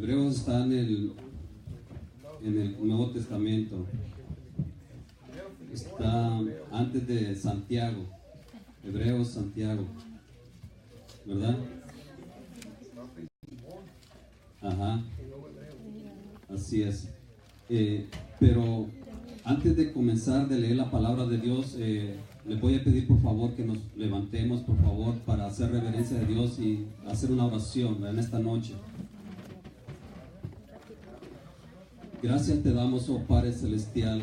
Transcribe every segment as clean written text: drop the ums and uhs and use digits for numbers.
Hebreos está en el Nuevo Testamento. Está antes de Santiago. Hebreos, Santiago. ¿Verdad? Ajá. Así es. Pero antes de comenzar de leer la palabra de Dios, les voy a pedir por favor que nos levantemos, por favor, para hacer reverencia de Dios y hacer una oración en esta noche. Gracias te damos, oh Padre Celestial.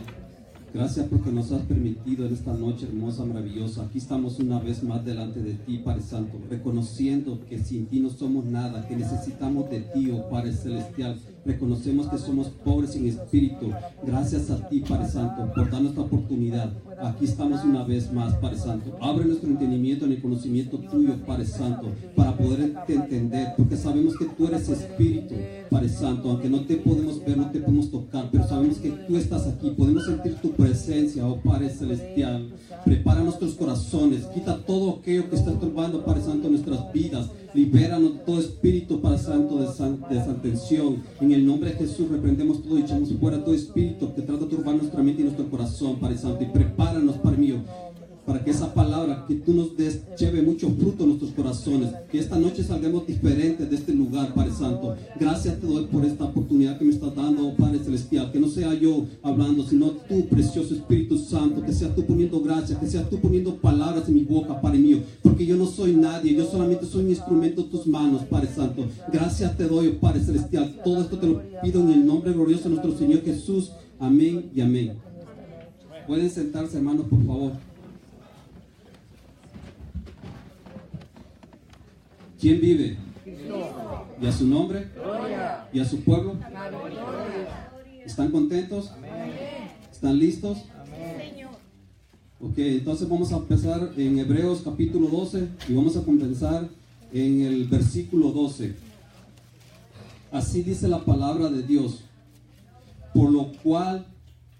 Gracias porque nos has permitido en esta noche hermosa, maravillosa. Aquí estamos una vez más delante de ti, Padre Santo, reconociendo que sin ti no somos nada, que necesitamos de ti, oh Padre Celestial. Reconocemos que somos pobres en espíritu. Gracias a ti, Padre Santo, por darnos esta oportunidad. Aquí estamos una vez más, Padre Santo. Abre nuestro entendimiento en el conocimiento tuyo, Padre Santo, para poderte entender, porque sabemos que tú eres espíritu, Padre Santo. Aunque no te podemos ver, no te podemos tocar, pero sabemos que tú estás aquí. Podemos sentir tu presencia, oh Padre Celestial. Prepara nuestros corazones, quita todo aquello que está estorbando, Padre Santo, nuestras vidas. Libéranos todo espíritu, Padre Santo, de desatención. En el nombre de Jesús reprendemos todo y echamos fuera todo espíritu que trata de turbar nuestra mente y nuestro corazón, Padre Santo. Y prepáranos, Padre mío, para que esa palabra, que tú nos des, lleve mucho fruto en nuestros corazones. Que esta noche salgamos diferentes de este lugar, Padre Santo. Gracias te doy por esta oportunidad que me estás dando, oh Padre Celestial. Que no sea yo hablando, sino tú, precioso Espíritu Santo. Que seas tú poniendo gracia, que seas tú poniendo palabras en mi boca, Padre mío. Porque yo no soy nadie, yo solamente soy un instrumento en tus manos, Padre Santo. Gracias te doy, oh Padre Celestial. Todo esto te lo pido en el nombre glorioso de nuestro Señor Jesús. Amén y amén. Pueden sentarse, hermanos, por favor. ¿Quién vive? ¿Y a su nombre? ¿Y a su pueblo? ¿Están contentos? ¿Están listos? Ok, entonces vamos a empezar en Hebreos capítulo 12 y vamos a comenzar en el versículo 12. Así dice la palabra de Dios: por lo cual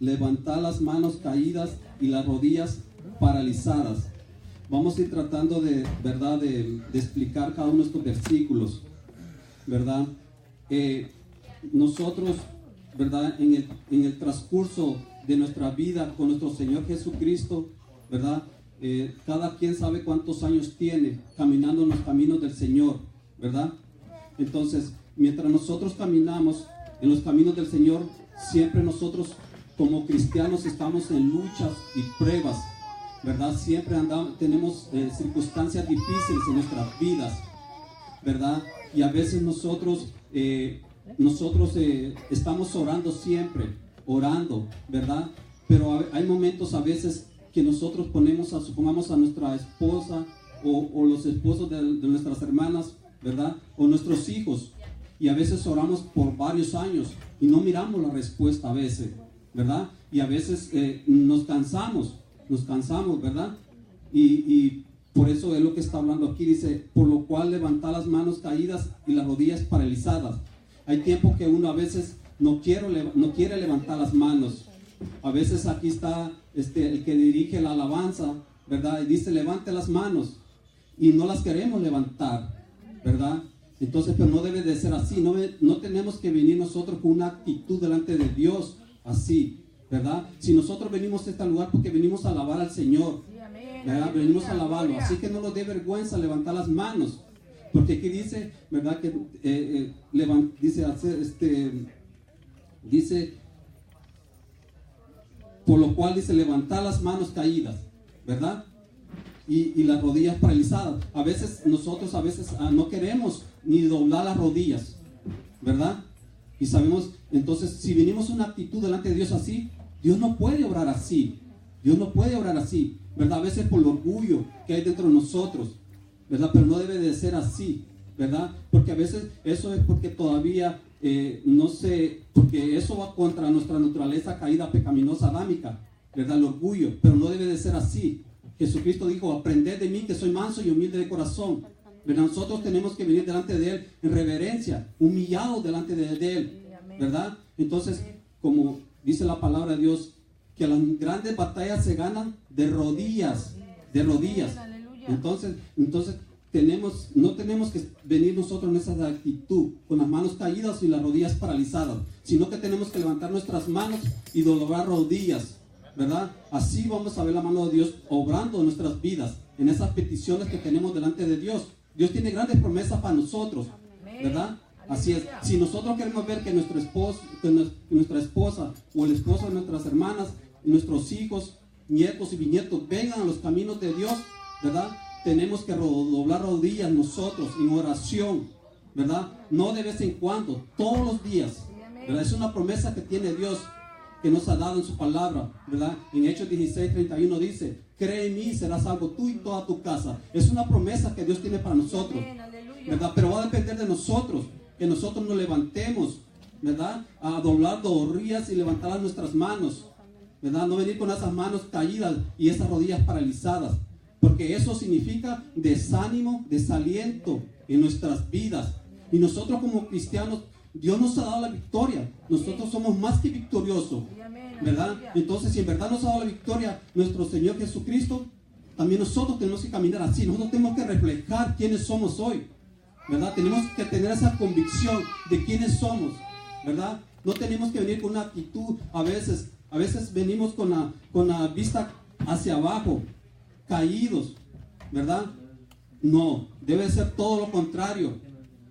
levantad las manos caídas y las rodillas paralizadas. Vamos a ir tratando de explicar cada uno de estos versículos, ¿verdad? Nosotros, ¿verdad? En el transcurso de nuestra vida con nuestro Señor Jesucristo, ¿verdad? Cada quien sabe cuántos años tiene caminando en los caminos del Señor, ¿verdad? Entonces, mientras nosotros caminamos en los caminos del Señor, siempre nosotros como cristianos estamos en luchas y pruebas, ¿verdad? Siempre tenemos circunstancias difíciles en nuestras vidas, ¿verdad? Y a veces nosotros estamos orando siempre, ¿verdad? Pero hay momentos a veces que nosotros supongamos a nuestra esposa o los esposos de nuestras hermanas, ¿verdad? O nuestros hijos, y a veces oramos por varios años y no miramos la respuesta a veces, ¿verdad? Y a veces nos cansamos, ¿verdad? Y por eso es lo que está hablando aquí. Dice, por lo cual levantad las manos caídas y las rodillas paralizadas. Hay tiempo que uno a veces no quiere levantar las manos. A veces aquí está el que dirige la alabanza, ¿verdad? Y dice, levante las manos. Y no las queremos levantar, ¿verdad? Entonces, pero no debe de ser así. No tenemos que venir nosotros con una actitud delante de Dios así, ¿verdad? Si nosotros venimos a este lugar porque venimos a alabar al Señor, ¿verdad? Venimos a alabarlo, así que no nos dé vergüenza levantar las manos, porque aquí dice, ¿verdad? Que dice, por lo cual dice, levantar las manos caídas, ¿verdad? Y las rodillas paralizadas. A veces nosotros no queremos ni doblar las rodillas, ¿verdad? Y sabemos, entonces, si venimos una actitud delante de Dios así, Dios no puede obrar así. Dios no puede obrar así, ¿verdad? A veces por el orgullo que hay dentro de nosotros, ¿verdad? Pero no debe de ser así, ¿verdad? Porque a veces eso es porque todavía, porque eso va contra nuestra naturaleza caída, pecaminosa, adámica, ¿verdad? El orgullo, pero no debe de ser así. Jesucristo dijo, aprended de mí que soy manso y humilde de corazón. ¿Verdad? Nosotros tenemos que venir delante de Él en reverencia, humillados delante de Él, ¿verdad? Entonces, como dice la palabra de Dios, que las grandes batallas se ganan de rodillas, Entonces, no tenemos que venir nosotros en esa actitud, con las manos caídas y las rodillas paralizadas, sino que tenemos que levantar nuestras manos y doblar rodillas, ¿verdad? Así vamos a ver la mano de Dios obrando en nuestras vidas, en esas peticiones que tenemos delante de Dios. Dios tiene grandes promesas para nosotros, ¿verdad? Así es. Si nosotros queremos ver que nuestra esposa o el esposo de nuestras hermanas, nuestros hijos, nietos y bisnietos vengan a los caminos de Dios, ¿verdad? Tenemos que doblar rodillas nosotros en oración, ¿verdad? No de vez en cuando, todos los días, ¿verdad? Es una promesa que tiene Dios, que nos ha dado en su palabra, ¿verdad? En Hechos 16:31 dice: cree en mí y serás salvo tú y toda tu casa. Es una promesa que Dios tiene para nosotros, ¿verdad? Pero va a depender de nosotros, que nosotros nos levantemos, ¿verdad? A doblar rodillas y levantar nuestras manos, ¿verdad? No venir con esas manos caídas y esas rodillas paralizadas, porque eso significa desánimo, desaliento en nuestras vidas. Y nosotros como cristianos, Dios nos ha dado la victoria. Nosotros somos más que victoriosos, ¿verdad? Entonces, si en verdad nos ha dado la victoria nuestro Señor Jesucristo, también nosotros tenemos que caminar así. Nosotros tenemos que reflejar quiénes somos hoy, ¿verdad? Tenemos que tener esa convicción de quiénes somos, ¿verdad? No tenemos que venir con una actitud, a veces venimos con la vista hacia abajo, caídos, ¿verdad? No, debe ser todo lo contrario.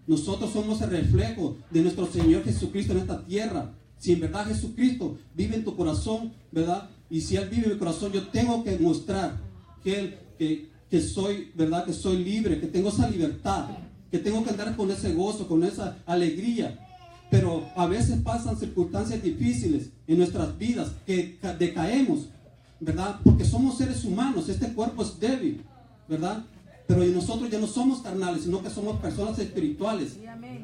Nosotros somos el reflejo de nuestro Señor Jesucristo en esta tierra. Si en verdad Jesucristo vive en tu corazón, ¿verdad? Y si Él vive en mi corazón, yo tengo que mostrar que soy, ¿verdad? Que soy libre, que tengo esa libertad, que tengo que andar con ese gozo, con esa alegría. Pero a veces pasan circunstancias difíciles en nuestras vidas, que decaemos, ¿verdad? Porque somos seres humanos, este cuerpo es débil, ¿verdad? Pero nosotros ya no somos carnales, sino que somos personas espirituales,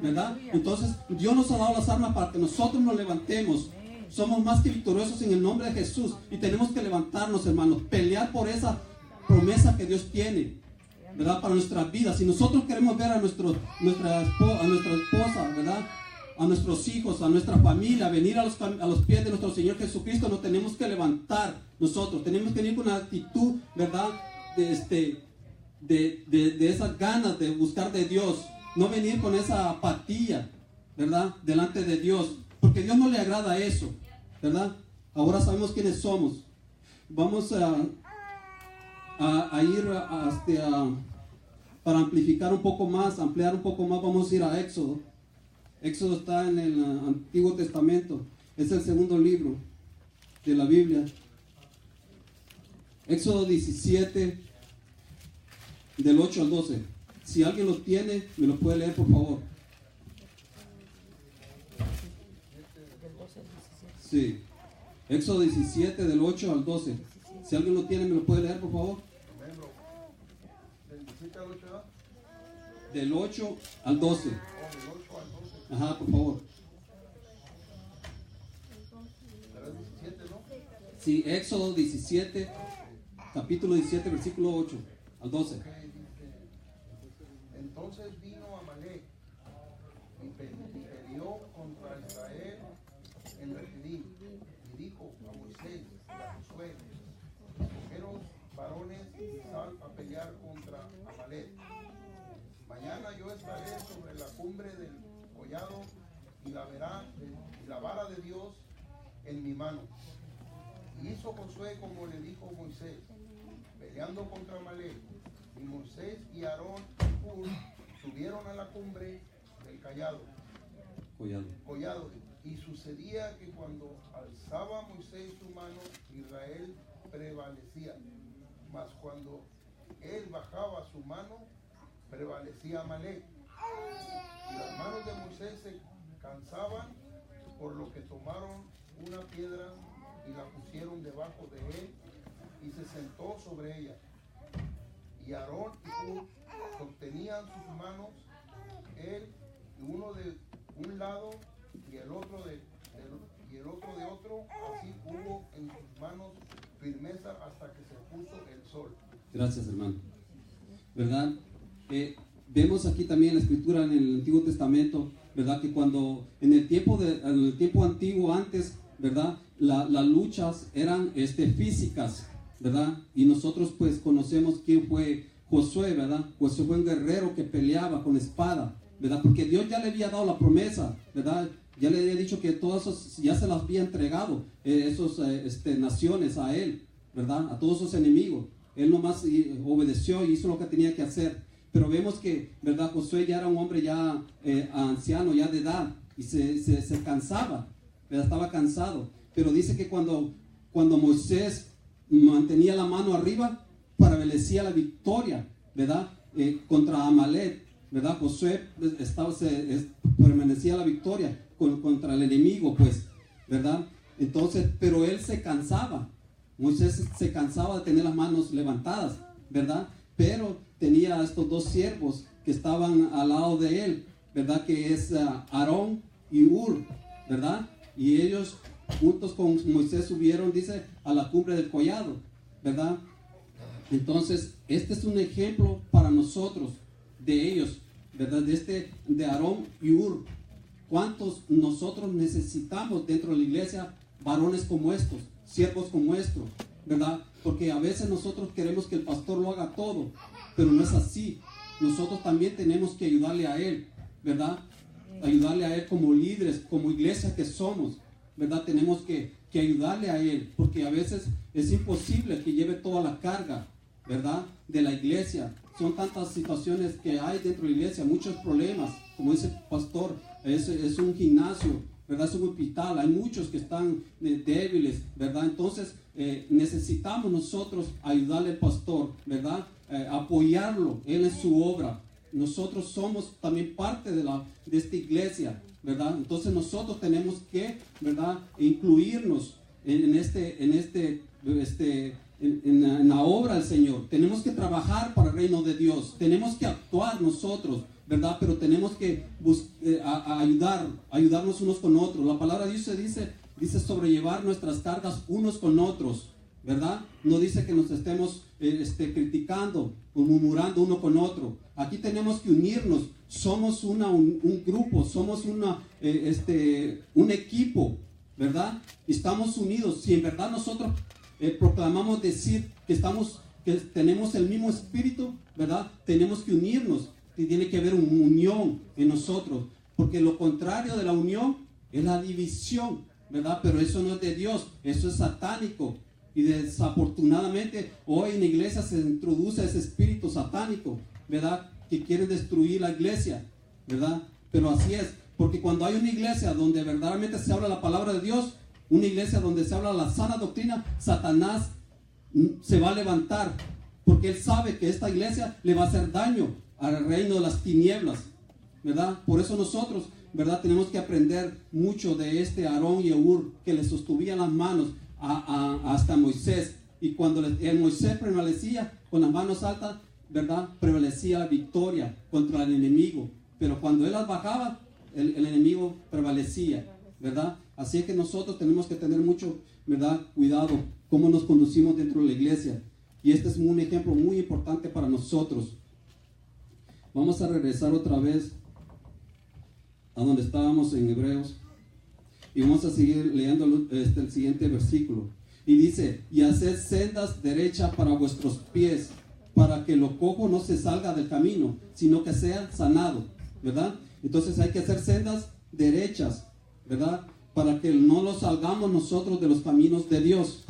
¿verdad? Entonces Dios nos ha dado las armas para que nosotros nos levantemos. Somos más que victoriosos en el nombre de Jesús, y tenemos que levantarnos, hermanos, pelear por esa promesa que Dios tiene, ¿verdad? Para nuestras vidas. Si nosotros queremos ver a nuestra esposa, ¿verdad? A nuestros hijos, a nuestra familia, venir a los pies de nuestro Señor Jesucristo, nos tenemos que levantar nosotros. Tenemos que venir con una actitud, ¿verdad? De esas ganas de buscar de Dios. No venir con esa apatía, ¿verdad? Delante de Dios. Porque a Dios no le agrada eso, ¿verdad? Ahora sabemos quiénes somos. Vamos a ir para amplificar un poco más, ampliar un poco más, vamos a ir a Éxodo. Éxodo está en el Antiguo Testamento. Es el segundo libro de la Biblia. Éxodo 17, del 8 al 12. Si alguien lo tiene, me lo puede leer, por favor. Sí. Éxodo 17, del 8 al 12. Si alguien lo tiene, me lo puede leer, por favor. Del 8 al 12. Ajá, por favor. Sí, Éxodo 17, capítulo 17, versículo 8 al 12. Entonces vino Amalek y peleó contra Israel en Refidim, y dijo a Moisés y a Josué: escogeros varones y sal a pelear contra Amalek. Mañana yo estaré sobre la cumbre del collado y la vara de Dios en mi mano. Y hizo Josué como le dijo Moisés, peleando contra Amalek. Y Moisés y Aarón y Hur subieron a la cumbre del collado. Y sucedía que cuando alzaba Moisés su mano, Israel prevalecía. Mas cuando él bajaba su mano, prevalecía Amalek. Y las manos de Moisés se cansaban, por lo que tomaron una piedra y la pusieron debajo de él, y se sentó sobre ella. Y Aarón y Hur sostenían sus manos, él y uno de un lado y el otro de otro, así hubo en sus manos firmeza hasta que se puso el sol. Gracias, hermano. ¿Verdad? Vemos aquí también la escritura en el Antiguo Testamento, ¿verdad? Que cuando en el tiempo antiguo, antes, ¿verdad? Las luchas eran físicas, ¿verdad? Y nosotros pues conocemos quién fue Josué, ¿verdad? Josué fue un guerrero que peleaba con espada, ¿verdad? Porque Dios ya le había dado la promesa, ¿verdad? Ya le había dicho que todos esos ya se las había entregado, esos naciones a él, ¿verdad? A todos sus enemigos. Él nomás obedeció y hizo lo que tenía que hacer. Pero vemos que, ¿verdad? Josué ya era un hombre ya anciano, ya de edad, y se cansaba, ¿verdad? Estaba cansado. Pero dice que cuando Moisés mantenía la mano arriba, prevalecía la victoria, ¿verdad? Contra Amalek, ¿verdad? Josué permanecía la victoria contra el enemigo, pues, ¿verdad? Entonces, pero él se cansaba. Moisés se cansaba de tener las manos levantadas, ¿verdad? Pero tenía estos dos siervos que estaban al lado de él, ¿verdad? Que es Aarón y Hur, ¿verdad? Y ellos juntos con Moisés subieron, dice, a la cumbre del collado, ¿verdad? Entonces, este es un ejemplo para nosotros de ellos, ¿verdad? De Aarón y Hur. ¿Cuántos nosotros necesitamos dentro de la iglesia varones como estos, siervos como estos, ¿verdad? Porque a veces nosotros queremos que el pastor lo haga todo, pero no es así. Nosotros también tenemos que ayudarle a él, ¿verdad? Ayudarle a él como líderes, como iglesia que somos, ¿verdad? Tenemos que ayudarle a él, porque a veces es imposible que lleve toda la carga, ¿verdad? De la iglesia. Son tantas situaciones que hay dentro de la iglesia, muchos problemas, como dice el pastor, es un gimnasio, ¿verdad? Es un hospital, hay muchos que están débiles, ¿verdad? Entonces necesitamos nosotros ayudarle al pastor, ¿verdad? Apoyarlo, él en su obra. Nosotros somos también parte de esta iglesia, ¿verdad? Entonces nosotros tenemos que, ¿verdad? Incluirnos en la obra del Señor. Tenemos que trabajar para el reino de Dios. Tenemos que actuar nosotros, ¿verdad? Pero tenemos que ayudarnos unos con otros. La palabra de Dios dice sobrellevar nuestras cargas unos con otros, ¿verdad? No dice que nos estemos criticando o murmurando uno con otro. Aquí tenemos que unirnos. Somos un grupo, somos un equipo, ¿verdad? Estamos unidos. Si en verdad nosotros proclamamos decir que tenemos el mismo espíritu, ¿verdad? Tenemos que unirnos. Tiene que haber una unión en nosotros, porque lo contrario de la unión es la división, ¿verdad? Pero eso no es de Dios, eso es satánico. Y desafortunadamente hoy en la iglesia se introduce ese espíritu satánico, ¿verdad? Que quiere destruir la iglesia, ¿verdad? Pero así es, porque cuando hay una iglesia donde verdaderamente se habla la palabra de Dios, una iglesia donde se habla la sana doctrina, Satanás se va a levantar, porque él sabe que esta iglesia le va a hacer daño al reino de las tinieblas, ¿verdad? Por eso nosotros, ¿verdad? Tenemos que aprender mucho de Aarón y Hur, que le sostuvían las manos hasta Moisés. Y cuando Moisés prevalecía con las manos altas, ¿verdad? Prevalecía la victoria contra el enemigo. Pero cuando él las bajaba, el enemigo prevalecía, ¿verdad? Así es que nosotros tenemos que tener mucho, ¿verdad? Cuidado cómo nos conducimos dentro de la iglesia. Y este es un ejemplo muy importante para nosotros. Vamos a regresar otra vez a donde estábamos en Hebreos. Y vamos a seguir leyendo el siguiente versículo. Y dice, y haced sendas derechas para vuestros pies, para que lo cojo no se salga del camino, sino que sea sanado, ¿verdad? Entonces hay que hacer sendas derechas, ¿verdad? Para que no nos salgamos nosotros de los caminos de Dios,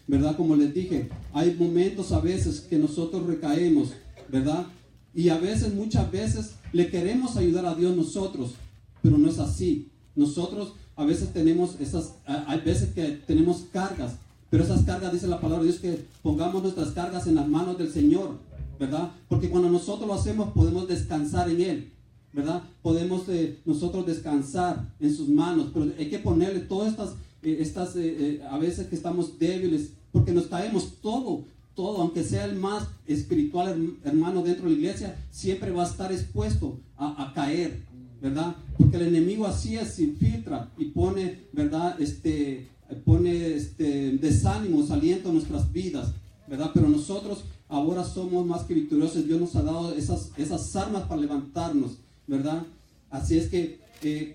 ¿verdad? Como les dije, hay momentos a veces que nosotros recaemos, ¿verdad? Y a veces, muchas veces, le queremos ayudar a Dios nosotros, pero no es así. Nosotros a veces hay veces que tenemos cargas, pero esas cargas, dice la palabra de Dios, que pongamos nuestras cargas en las manos del Señor, ¿verdad? Porque cuando nosotros lo hacemos, podemos descansar en Él, ¿verdad? Podemos nosotros descansar en sus manos, pero hay que ponerle todas estas a veces que estamos débiles, porque nos caemos todo, aunque sea el más espiritual hermano dentro de la iglesia, siempre va a estar expuesto a caer, ¿verdad? Porque el enemigo así es, se infiltra y pone, ¿verdad? Desánimo, aliento en nuestras vidas, ¿verdad? Pero nosotros ahora somos más que victoriosos. Dios nos ha dado esas armas para levantarnos, ¿verdad? Así es que,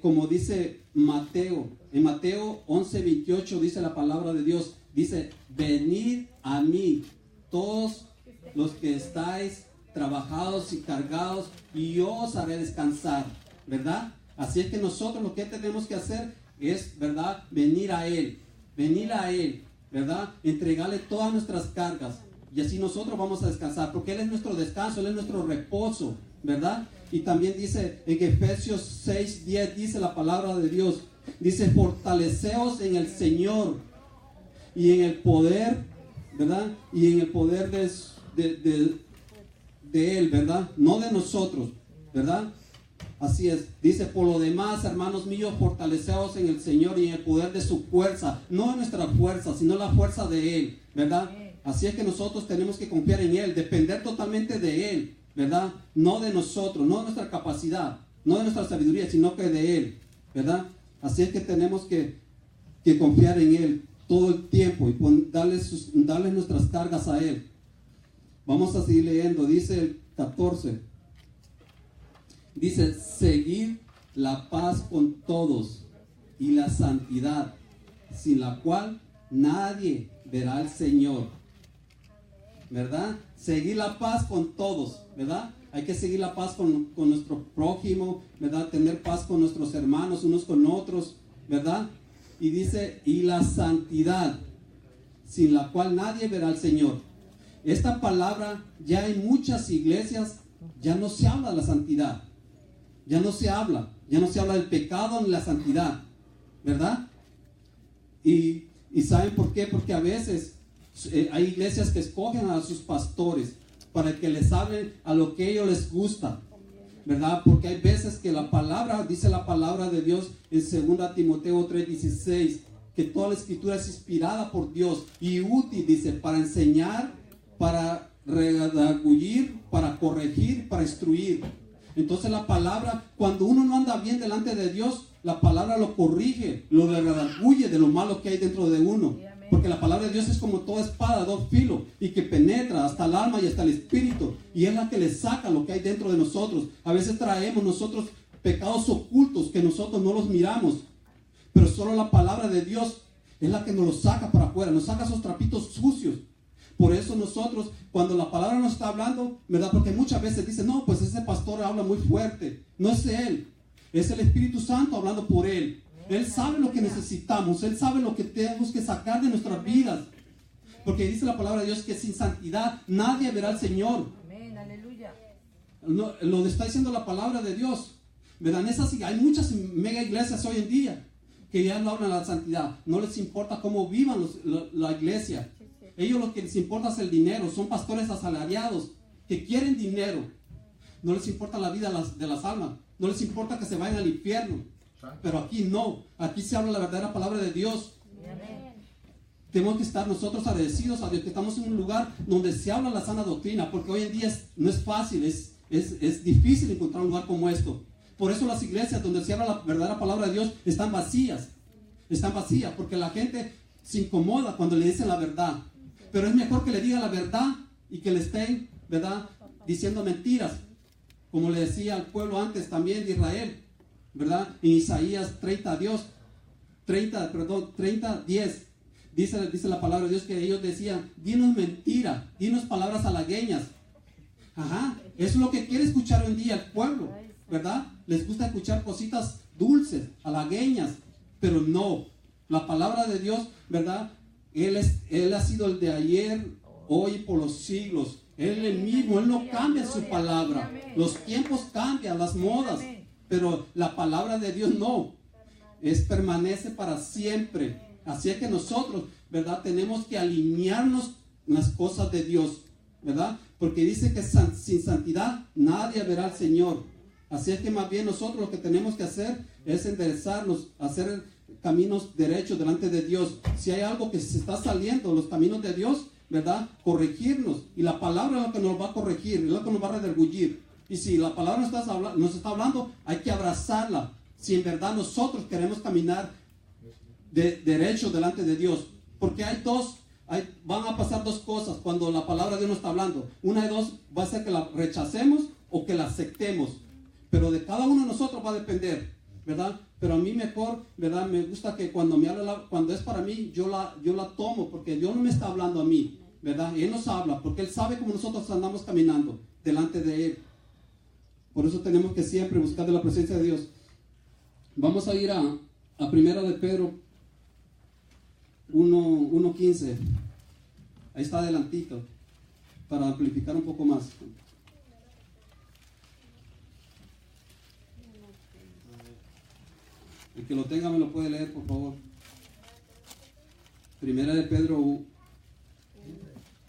como dice Mateo, en Mateo 11:28 dice la palabra de Dios, dice, venid a mí todos los que estáis trabajados y cargados, y yo os haré descansar, ¿verdad? Así es que nosotros lo que tenemos que hacer es, ¿verdad? Venir a Él, ¿verdad? Entregarle todas nuestras cargas, y así nosotros vamos a descansar, porque Él es nuestro descanso, Él es nuestro reposo, ¿verdad? Y también dice en Efesios 6:10, dice la palabra de Dios, dice: fortaleceos en el Señor y en el poder, ¿verdad? Y en el poder de Él, ¿verdad? No de nosotros, ¿verdad? Así es. Dice: por lo demás, hermanos míos, fortaleceos en el Señor y en el poder de su fuerza, no en nuestra fuerza, sino la fuerza de Él, ¿verdad? Así es que nosotros tenemos que confiar en Él, depender totalmente de Él, ¿verdad? No de nosotros, no de nuestra capacidad, no de nuestra sabiduría, sino que de Él, ¿verdad? Así es que tenemos que confiar en Él todo el tiempo y darle nuestras cargas a Él. Vamos a seguir leyendo. Dice el 14. Dice: seguir la paz con todos y la santidad, sin la cual nadie verá al Señor. ¿Verdad? Seguir la paz con todos, ¿verdad? Hay que seguir la paz con nuestro prójimo, ¿verdad? Tener paz con nuestros hermanos, unos con otros, ¿verdad? Y dice: y la santidad, sin la cual nadie verá al Señor. Esta palabra, ya en muchas iglesias ya no se habla de la santidad, ya no se habla del pecado ni la santidad, ¿verdad? Y ¿saben por qué? Porque a veces hay iglesias que escogen a sus pastores para que les hablen a lo que a ellos les gusta, ¿verdad? Porque hay veces que la palabra, dice la palabra de Dios en 2 Timoteo 3:16, que toda la escritura es inspirada por Dios y útil, dice, para enseñar, para redarguir, para corregir, para instruir. Entonces la palabra, cuando uno no anda bien delante de Dios, la palabra lo corrige, lo redarguye de lo malo que hay dentro de uno. Porque la palabra de Dios es como toda espada de dos filos y que penetra hasta el alma y hasta el espíritu, y es la que le saca lo que hay dentro de nosotros. A veces traemos nosotros pecados ocultos que nosotros no los miramos, pero solo la palabra de Dios es la que nos los saca para afuera, nos saca esos trapitos sucios. Por eso nosotros, cuando la palabra nos está hablando, ¿verdad? Porque muchas veces dicen: no, pues ese pastor habla muy fuerte. No es él, es el Espíritu Santo hablando por él. Él sabe lo que necesitamos, Él sabe lo que tenemos que sacar de nuestras vidas. Porque dice la palabra de Dios que sin santidad nadie verá al Señor. Amén, aleluya. Lo está diciendo la palabra de Dios, ¿verdad? Hay muchas mega iglesias hoy en día que ya no hablan de la santidad. No les importa cómo vivan la iglesia. Ellos lo que les importa es el dinero. Son pastores asalariados que quieren dinero. No les importa la vida de las almas. No les importa que se vayan al infierno. Pero aquí no. Aquí se habla la verdadera palabra de Dios. Amén. Tenemos que estar nosotros agradecidos a Dios que estamos en un lugar donde se habla la sana doctrina. Porque hoy en día no es fácil. Es difícil encontrar un lugar como esto. Por eso las iglesias donde se habla la verdadera palabra de Dios están vacías. Están vacías porque la gente se incomoda cuando le dicen la verdad. Pero es mejor que le digan la verdad y que le estén, ¿verdad?, diciendo mentiras. Como le decía al pueblo antes también de Israel, ¿verdad? En Isaías 30:10 dice la palabra de Dios que ellos decían: dinos mentira, dinos palabras halagueñas. Ajá, eso es lo que quiere escuchar hoy en día el pueblo, ¿verdad? Les gusta escuchar cositas dulces, halagueñas, pero no. La palabra de Dios, ¿verdad? Él ha sido el de ayer, hoy y por los siglos. Él es el mismo, Él no cambia su palabra. Los tiempos cambian, las modas, pero la palabra de Dios no. Permanece para siempre. Así es que nosotros, ¿verdad?, tenemos que alinearnos en las cosas de Dios, ¿verdad? Porque dice que sin santidad nadie verá al Señor. Así es que más bien nosotros lo que tenemos que hacer es enderezarnos, hacer caminos derechos delante de Dios. Si hay algo que se está saliendo los caminos de Dios, ¿verdad?, corregirnos. Y la palabra es lo que nos va a corregir, es lo que nos va a redarguir. Y si la palabra nos está hablando, hay que abrazarla. Si en verdad nosotros queremos caminar derecho delante de Dios. Porque van a pasar dos cosas cuando la palabra de Dios nos está hablando. Una de dos, va a ser que la rechacemos o que la aceptemos. Pero de cada uno de nosotros va a depender, ¿verdad? Pero a mí mejor, ¿verdad? Me gusta que cuando me habla, cuando es para mí, yo la tomo, porque Dios no me está hablando a mí. ¿verdad? Y Él nos habla porque Él sabe cómo nosotros andamos caminando delante de Él. Por eso tenemos que siempre buscar de la presencia de Dios. Vamos a ir a Primera de Pedro 1:15. Ahí está adelantito, para amplificar un poco más. El que lo tenga me lo puede leer, por favor. Primera de Pedro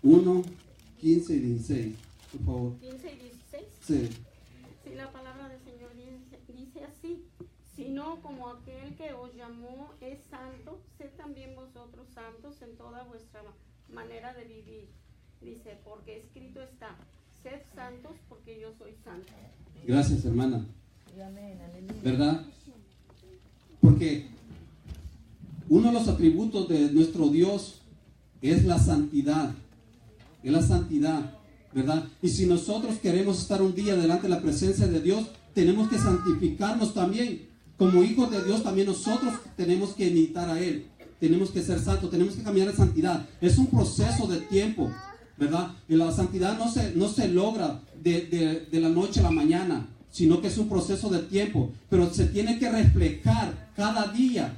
1, 15 y 16, por favor. 15 y 16. Sí. Sí, la palabra del Señor dice así: sino como aquel que os llamó es santo, sed también vosotros santos en toda vuestra manera de vivir. Dice, porque escrito está, sed santos porque yo soy santo. Gracias, hermana. ¿Verdad? Porque uno de los atributos de nuestro Dios es la santidad. Es la santidad, ¿verdad? Y si nosotros queremos estar un día delante de la presencia de Dios, tenemos que santificarnos también. Como hijos de Dios, también nosotros tenemos que imitar a Él. Tenemos que ser santos, tenemos que caminar en santidad. Es un proceso de tiempo, ¿verdad? Y la santidad no se logra de la noche a la mañana, sino que es un proceso de tiempo. Pero se tiene que reflejar cada día,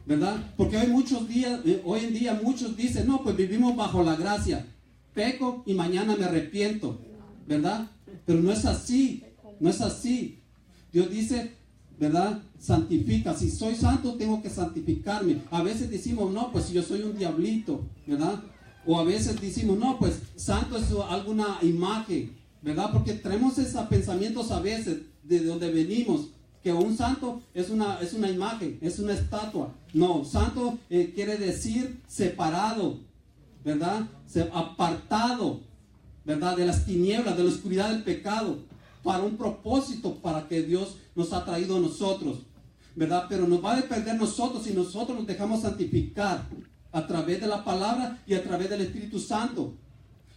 ¿verdad? Porque hoy en día muchos dicen, no, pues vivimos bajo la gracia. Peco y mañana me arrepiento, ¿verdad? Pero no es así, no es así. Dios dice, ¿verdad? Santifica. Si soy santo, tengo que santificarme. A veces decimos, no, pues yo soy un diablito, ¿verdad? O a veces decimos, no, pues santo es alguna imagen, ¿verdad? Porque traemos esos pensamientos a veces de donde venimos, que un santo es una imagen, es una estatua. No, santo quiere decir separado, ¿verdad? Apartado, ¿verdad? De las tinieblas, de la oscuridad del pecado, para un propósito, para que Dios nos ha traído a nosotros, ¿verdad? Pero nos va a depender nosotros si nosotros nos dejamos santificar a través de la palabra y a través del Espíritu Santo.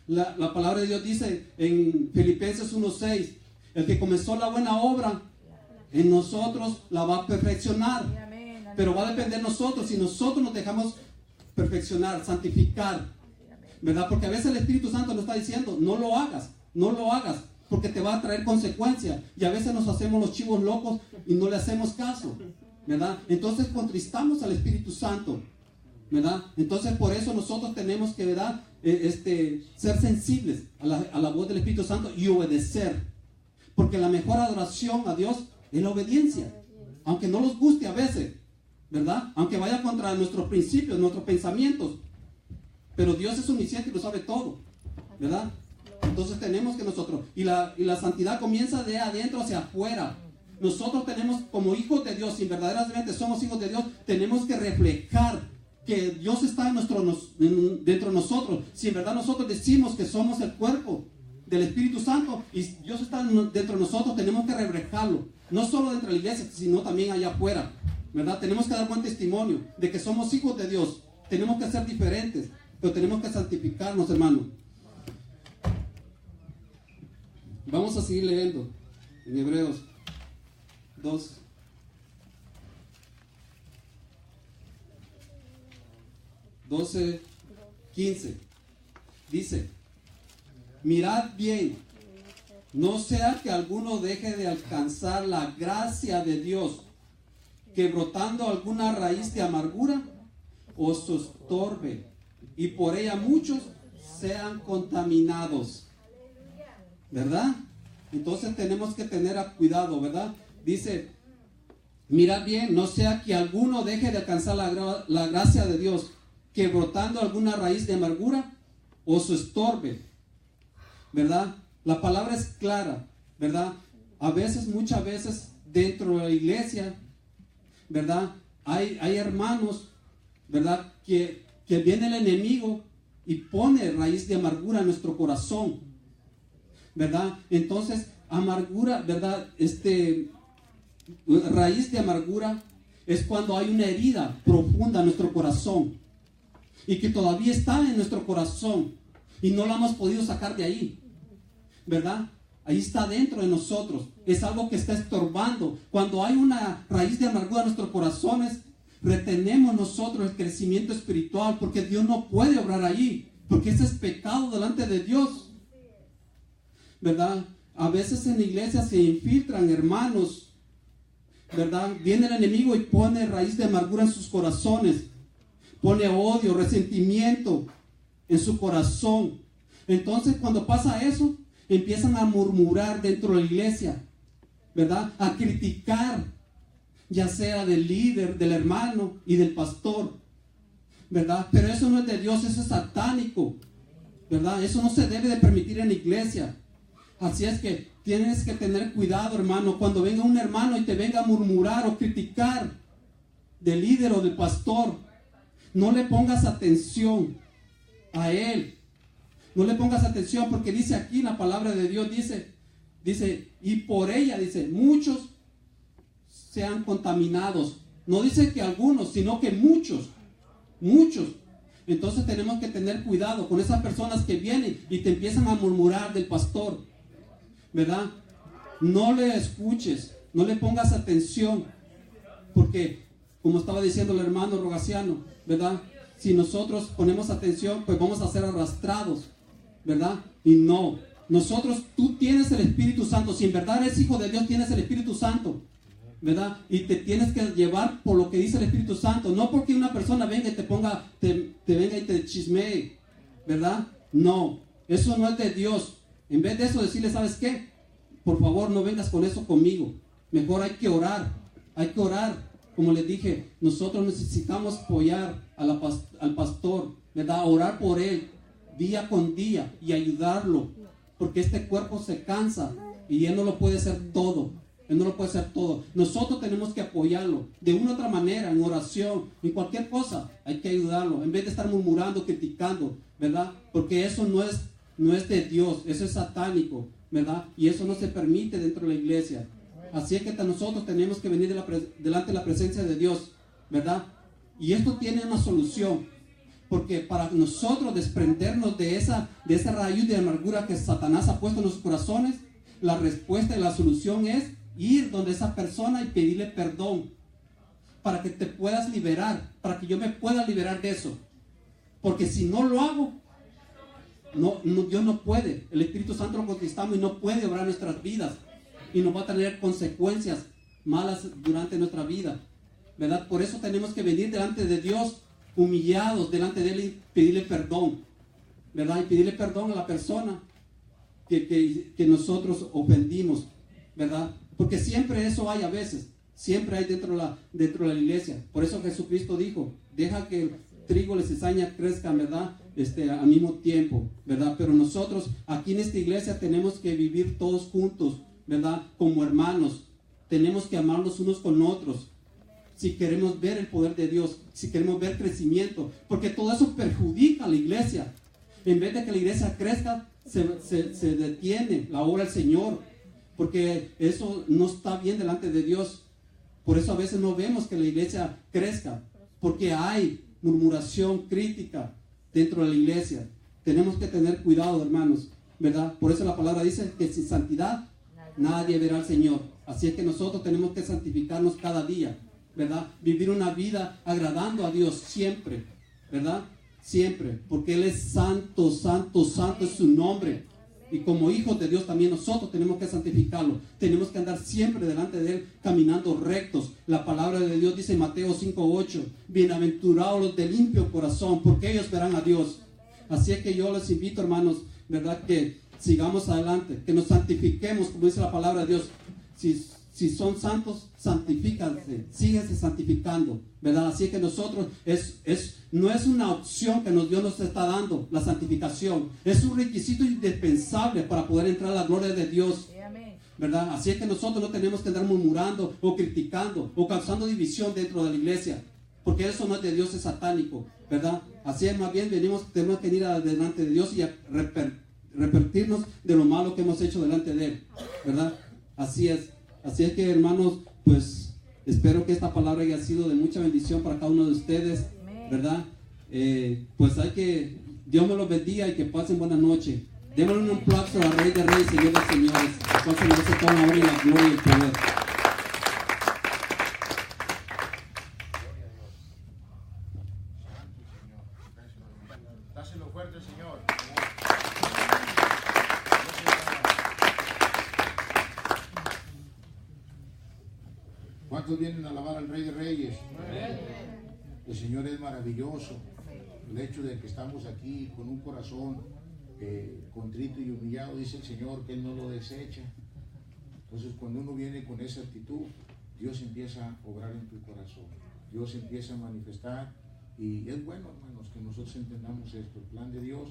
La palabra de Dios dice en Filipenses 1:6, el que comenzó la buena obra en nosotros la va a perfeccionar. Pero va a depender de nosotros si nosotros nos dejamos perfeccionar, santificar, ¿verdad? Porque a veces el Espíritu Santo nos está diciendo, no lo hagas, porque te va a traer consecuencias. Y a veces nos hacemos los chivos locos y no le hacemos caso, ¿verdad? Entonces contristamos al Espíritu Santo, ¿verdad? Entonces por eso nosotros tenemos que, ¿verdad? Ser sensibles a la voz del Espíritu Santo y obedecer. Porque la mejor adoración a Dios es la obediencia. Aunque no nos guste a veces, ¿verdad? Aunque vaya contra nuestros principios, nuestros pensamientos. Pero Dios es omnisciente y lo sabe todo, ¿verdad? Entonces tenemos que nosotros, y la santidad comienza de adentro hacia afuera. Nosotros tenemos, como hijos de Dios, si verdaderamente somos hijos de Dios, tenemos que reflejar que Dios está dentro de nosotros. Si en verdad nosotros decimos que somos el cuerpo del Espíritu Santo y Dios está dentro de nosotros, tenemos que reflejarlo, no solo dentro de la iglesia, sino también allá afuera, ¿verdad? Tenemos que dar buen testimonio de que somos hijos de Dios. Tenemos que ser diferentes, pero tenemos que santificarnos, hermano. Vamos a seguir leyendo en Hebreos 2. Doce, 15. Dice, mirad bien, no sea que alguno deje de alcanzar la gracia de Dios, que brotando alguna raíz de amargura os estorbe, y por ella muchos sean contaminados. ¿Verdad? Entonces tenemos que tener cuidado, ¿verdad? Dice, mirad bien, no sea que alguno deje de alcanzar la gracia de Dios, que brotando alguna raíz de amargura os estorbe, ¿verdad? La palabra es clara, ¿verdad? Muchas veces dentro de la iglesia, ¿verdad? Hay hermanos, ¿verdad? Que viene el enemigo y pone raíz de amargura en nuestro corazón, ¿verdad? Entonces, amargura, ¿verdad? Raíz de amargura es cuando hay una herida profunda en nuestro corazón y que todavía está en nuestro corazón y no la hemos podido sacar de ahí, ¿verdad? Ahí está dentro de nosotros, es algo que está estorbando. Cuando hay una raíz de amargura en nuestros corazones, retenemos nosotros el crecimiento espiritual, porque Dios no puede obrar allí, porque ese es pecado delante de Dios, ¿verdad? A veces en la iglesia se infiltran hermanos, ¿verdad? Viene el enemigo y pone raíz de amargura en sus corazones, pone odio, resentimiento en su corazón. Entonces cuando pasa eso, empiezan a murmurar dentro de la iglesia, ¿verdad? A criticar, ya sea del líder, del hermano y del pastor, ¿verdad? Pero eso no es de Dios, eso es satánico, ¿verdad? Eso no se debe de permitir en la iglesia. Así es que tienes que tener cuidado, hermano, cuando venga un hermano y te venga a murmurar o criticar del líder o del pastor, no le pongas atención a él. No le pongas atención, porque dice aquí en la palabra de Dios, dice, y por ella, dice, muchos sean contaminados. No dice que algunos, sino que muchos. Entonces tenemos que tener cuidado con esas personas que vienen y te empiezan a murmurar del pastor, ¿verdad? No le escuches, no le pongas atención, porque como estaba diciendo el hermano Rogaciano, ¿verdad? Si nosotros ponemos atención, pues vamos a ser arrastrados, ¿verdad? Y no, tú tienes el Espíritu Santo. Si en verdad eres hijo de Dios, tienes el Espíritu Santo, ¿verdad? Y te tienes que llevar por lo que dice el Espíritu Santo, no porque una persona venga y te venga y te chismee, ¿verdad? No, eso no es de Dios. En vez de eso, decirle, ¿sabes qué? Por favor, no vengas con eso conmigo. Mejor hay que orar. Como les dije, nosotros necesitamos apoyar al pastor, ¿verdad? Orar por él día con día y ayudarlo, porque este cuerpo se cansa y él no lo puede hacer todo. Nosotros tenemos que apoyarlo de una u otra manera, en oración, en cualquier cosa. Hay que ayudarlo, en vez de estar murmurando, criticando, ¿verdad? Porque eso no es de Dios, eso es satánico, ¿verdad? Y eso no se permite dentro de la iglesia. Así es que nosotros tenemos que venir delante de la presencia de Dios, ¿verdad? Y esto tiene una solución, porque para nosotros desprendernos de esa raíz de amargura que Satanás ha puesto en nuestros corazones, la respuesta y la solución es ir donde esa persona y pedirle perdón, para que te puedas liberar, para que yo me pueda liberar de eso. Porque si no lo hago, Dios no puede. El Espíritu Santo lo conquistamos y no puede obrar nuestras vidas, y nos va a tener consecuencias malas durante nuestra vida, ¿verdad? Por eso tenemos que venir delante de Dios, humillados delante de Él, y pedirle perdón, ¿verdad? Y pedirle perdón a la persona que nosotros ofendimos, ¿verdad? Porque siempre eso hay a veces, siempre hay dentro de la iglesia. Por eso Jesucristo dijo, deja que el trigo y la cizaña crezcan, ¿verdad? Al mismo tiempo, ¿verdad? Pero nosotros aquí en esta iglesia tenemos que vivir todos juntos, ¿verdad? Como hermanos. Tenemos que amarnos unos con otros, si queremos ver el poder de Dios, si queremos ver crecimiento, porque todo eso perjudica a la iglesia. En vez de que la iglesia crezca, se detiene la obra del Señor, porque eso no está bien delante de Dios. Por eso a veces no vemos que la iglesia crezca, porque hay murmuración, crítica dentro de la iglesia. Tenemos que tener cuidado, hermanos, ¿verdad? Por eso la palabra dice que sin santidad nadie verá al Señor. Así es que nosotros tenemos que santificarnos cada día, ¿verdad? Vivir una vida agradando a Dios siempre, ¿verdad? Siempre, porque Él es santo, santo, santo es su nombre. Y como hijos de Dios también nosotros tenemos que santificarlo. Tenemos que andar siempre delante de Él, caminando rectos. La palabra de Dios dice en Mateo 5:8, bienaventurados los de limpio corazón, porque ellos verán a Dios. Así es que yo les invito, hermanos, ¿verdad? Que sigamos adelante, que nos santifiquemos, como dice la palabra de Dios. Si son santos, santifícanse, síguense santificando, ¿verdad? Así que nosotros, no es una opción que Dios nos está dando, la santificación. Es un requisito indispensable para poder entrar a la gloria de Dios, ¿verdad? Así es que nosotros no tenemos que andar murmurando o criticando o causando división dentro de la iglesia, porque eso no es de Dios, es satánico, ¿verdad? Así es, más bien tenemos que ir delante de Dios y repentirnos de lo malo que hemos hecho delante de Él, ¿verdad? Así es que, hermanos, pues espero que esta palabra haya sido de mucha bendición para cada uno de ustedes, ¿verdad? Pues Dios me los bendiga y que pasen buena noche. Démosle un aplauso al Rey de Reyes y Señor de Señores. Al cual se toda la honra y la gloria y el poder. Dáselo fuerte, Señor. ¿Cuántos vienen a alabar al Rey de Reyes? El Señor es maravilloso. El hecho de que estamos aquí con un corazón contrito y humillado, dice el Señor que Él no lo desecha. Entonces cuando uno viene con esa actitud, Dios empieza a obrar en tu corazón, Dios empieza a manifestar. Y es bueno, hermanos, que nosotros entendamos esto. El plan de Dios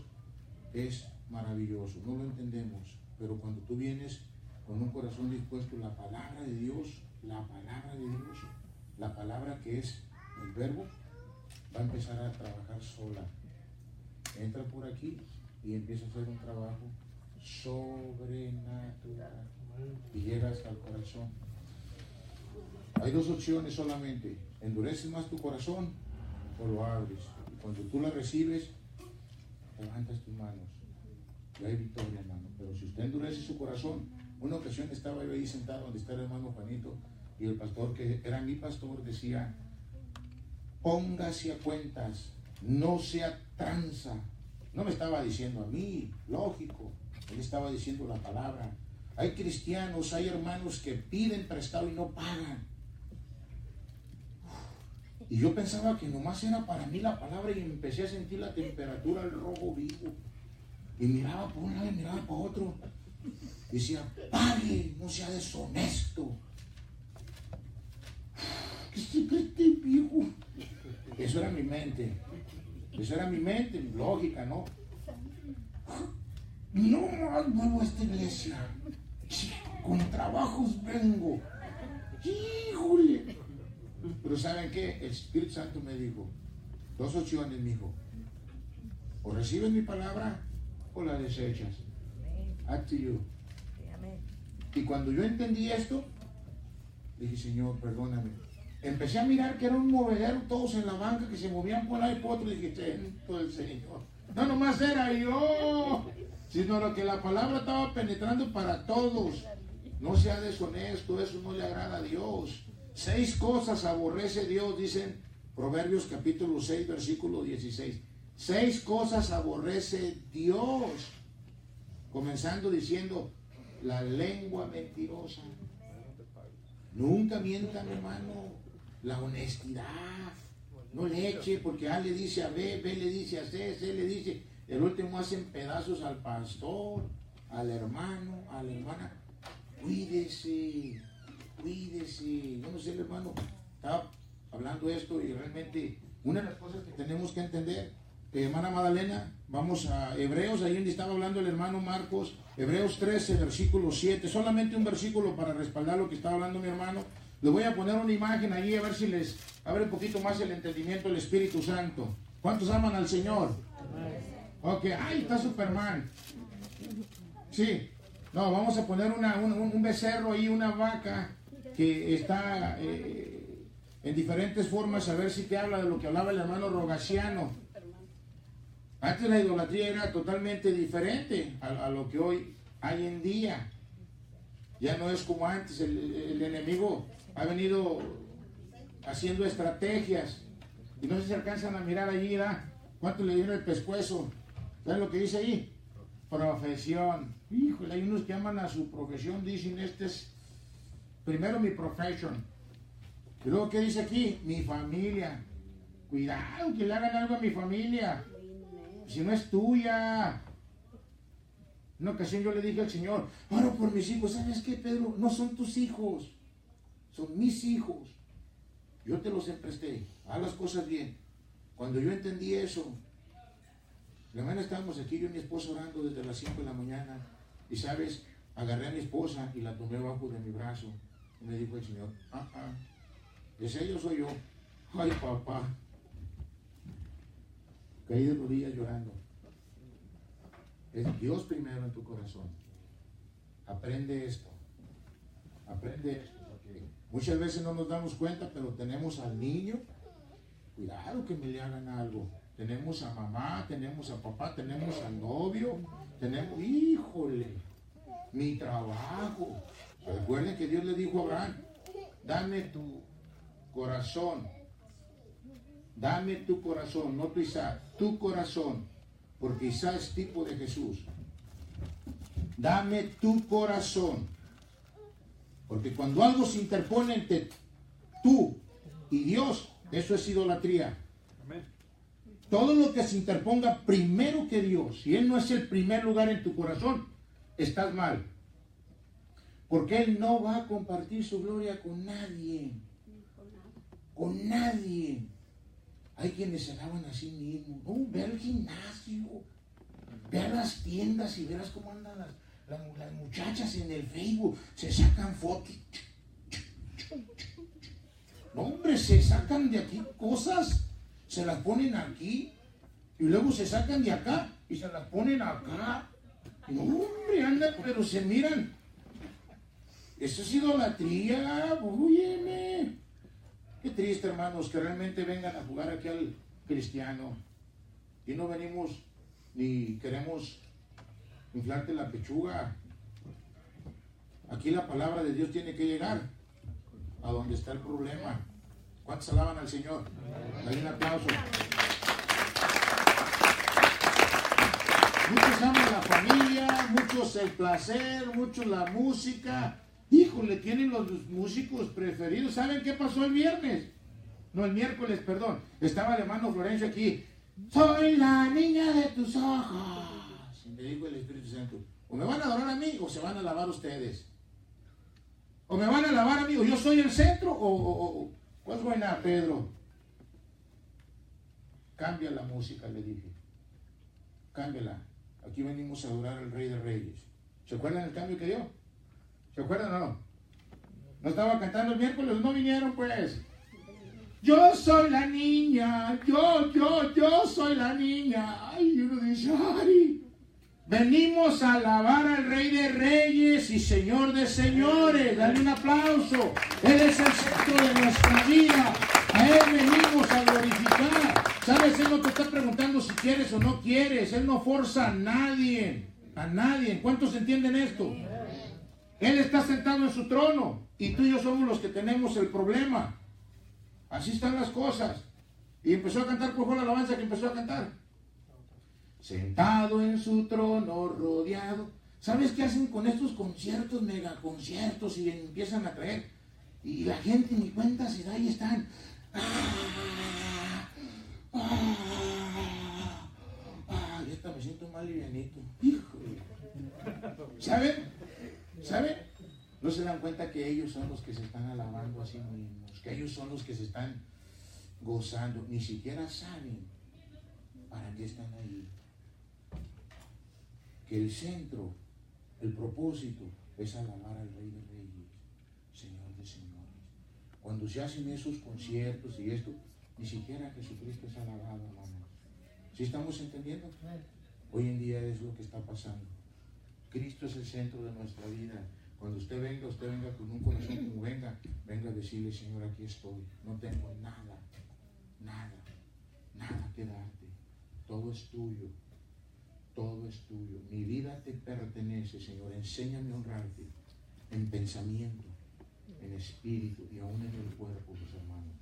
es maravilloso, no lo entendemos, pero cuando tú vienes con un corazón dispuesto, la palabra de Dios, la palabra que es el verbo, va a empezar a trabajar sola. Entra por aquí y empieza a hacer un trabajo sobrenatural y llega hasta el corazón. Hay dos opciones solamente: endureces más tu corazón o lo abres. Y cuando tú la recibes, levantas tus manos y hay victoria, hermano. Pero si usted endurece su corazón, una ocasión estaba yo ahí sentado donde está el hermano Juanito, y el pastor, que era mi pastor, decía: póngase a cuentas, no sea tranza. No me estaba diciendo a mí, lógico, él estaba diciendo la palabra. Hay cristianos, hay hermanos que piden prestado y no pagan. Y yo pensaba que nomás era para mí la palabra, y empecé a sentir la temperatura del rojo vivo. Y miraba por un lado y miraba por otro. Y decía: pague, no sea deshonesto. ¿Qué se cree este viejo? Eso era mi mente. Eso era mi mente, mi lógica, ¿no? No más vuelvo a esta iglesia. Con trabajos vengo. ¡Híjole! Pero ¿saben qué? El Espíritu Santo me dijo: dos opciones, mi hijo. O recibes mi palabra o la desechas. Up to you. Y cuando yo entendí esto, dije: Señor, perdóname. Empecé a mirar que era un movedero, todos en la banca que se movían por ahí y por otro, y dije: Santo el Señor. No nomás era yo, sino lo que la palabra estaba penetrando para todos. No sea deshonesto, eso no le agrada a Dios. 6 cosas aborrece Dios, dicen Proverbios capítulo 6, versículo 16. 6 cosas aborrece Dios. Comenzando diciendo: la lengua mentirosa. Nunca mientan, hermano. La honestidad. No le eche, porque A le dice a B, B le dice a C, C le dice. El último hacen pedazos al pastor, al hermano, a la hermana. Cuídese, cuídese. Yo no sé, el hermano estaba hablando esto, y realmente una de las cosas que tenemos que entender, hermana Magdalena, vamos a Hebreos, ahí donde estaba hablando el hermano Marcos, Hebreos 13, versículo 7, solamente un versículo para respaldar lo que estaba hablando mi hermano. Les voy a poner una imagen allí a ver si les abre un poquito más el entendimiento del Espíritu Santo. ¿Cuántos aman al Señor? Ok, ahí está Superman. Sí, no, vamos a poner un becerro ahí, una vaca que está en diferentes formas, a ver si te habla de lo que hablaba el hermano Rogaciano. Antes la idolatría era totalmente diferente a lo que hoy hay en día. Ya no es como antes. El enemigo ha venido haciendo estrategias. Y no sé si alcanzan a mirar allí, ¿verdad? ¿Cuánto le dieron el pescuezo? ¿Saben lo que dice ahí? Profesión. Híjole, hay unos que aman a su profesión, dicen: este es primero mi profesión. Y luego, ¿qué dice aquí? Mi familia. Cuidado que le hagan algo a mi familia. Si no es tuya. Una ocasión yo le dije al Señor: oro por mis hijos. ¿Sabes qué, Pedro? No son tus hijos, son mis hijos. Yo te los empresté. Haz las cosas bien. Cuando yo entendí eso, la mañana estábamos aquí, yo y mi esposa orando desde las 5 de la mañana. Y sabes, agarré a mi esposa y la tomé bajo de mi brazo. Y me dijo el Señor: ¿es ella o soy yo? Ay, papá. Caí de rodillas llorando. Es Dios primero en tu corazón. Aprende esto. Aprende esto. Porque muchas veces no nos damos cuenta, pero tenemos al niño. Cuidado que me le hagan algo. Tenemos a mamá, tenemos a papá, tenemos al novio. Tenemos, híjole, mi trabajo. Recuerden que Dios le dijo a Abraham: dame tu corazón. Dame tu corazón, no tu Isaac, tu corazón, porque Isaac es tipo de Jesús. Dame tu corazón, porque cuando algo se interpone entre tú y Dios, eso es idolatría. Todo lo que se interponga primero que Dios, si Él no es el primer lugar en tu corazón, estás mal. Porque Él no va a compartir su gloria con nadie. Con nadie. Hay quienes se alaban a sí mismos. No, ve al gimnasio, ve a las tiendas y verás cómo andan las muchachas en el Facebook. Se sacan fotos. No, hombre, se sacan de aquí cosas, se las ponen aquí y luego se sacan de acá y se las ponen acá. No, hombre, anda, pero se miran. Eso es idolatría. Óyeme. Qué triste, hermanos, que realmente vengan a jugar aquí al cristiano y no venimos ni queremos inflarte la pechuga. Aquí la palabra de Dios tiene que llegar a donde está el problema. ¿Cuántos alaban al Señor? Dale un aplauso. Muchos aman la familia, muchos el placer, muchos la música. Híjole, tienen los músicos preferidos. ¿Saben qué pasó el viernes? No, el miércoles, perdón. Estaba el hermano Florencio aquí. Soy la niña de tus ojos. Y me dijo el Espíritu Santo, o me van a adorar a mí o se van a alabar ustedes. O me van a alabar a mí, o yo soy el centro, o what's going on, Pedro? Cambia la música, le dije. Cámbiala. Aquí venimos a adorar al Rey de Reyes. ¿Se acuerdan el cambio que dio? ¿Se acuerdan o no? ¿No estaba cantando el miércoles? No vinieron, pues. Yo soy la niña, yo soy la niña. Ay, y uno dice, ay, venimos a alabar al Rey de Reyes y Señor de Señores. Dale un aplauso. Él es el centro de nuestra vida. A Él venimos a glorificar. ¿Sabes? Él no te está preguntando si quieres o no quieres. Él no forza a nadie. A nadie. ¿Cuántos entienden esto? Él está sentado en su trono y tú y yo somos los que tenemos el problema. Así están las cosas. Y empezó a cantar, ¿cuál fue la alabanza que empezó a cantar? Sentado en su trono, rodeado. ¿Sabes qué hacen con estos conciertos, megaconciertos? Y empiezan a traer. Y la gente ni cuenta se da y están. Y esta me siento mal livianito. Híjole. ¿Saben? ¿Saben? No se dan cuenta que ellos son los que se están alabando a sí mismos, que ellos son los que se están gozando, ni siquiera saben para qué están ahí. Que el centro, el propósito es alabar al Rey de Reyes, Señor de Señores. Cuando se hacen esos conciertos y esto, ni siquiera Jesucristo es alabado, hermanos. ¿Sí estamos entendiendo? Hoy en día es lo que está pasando. Cristo es el centro de nuestra vida. Cuando usted venga con un corazón como venga a decirle, Señor, aquí estoy. No tengo nada que darte. Todo es tuyo. Todo es tuyo. Mi vida te pertenece, Señor. Enséñame a honrarte en pensamiento, en espíritu y aún en el cuerpo, mis hermanos.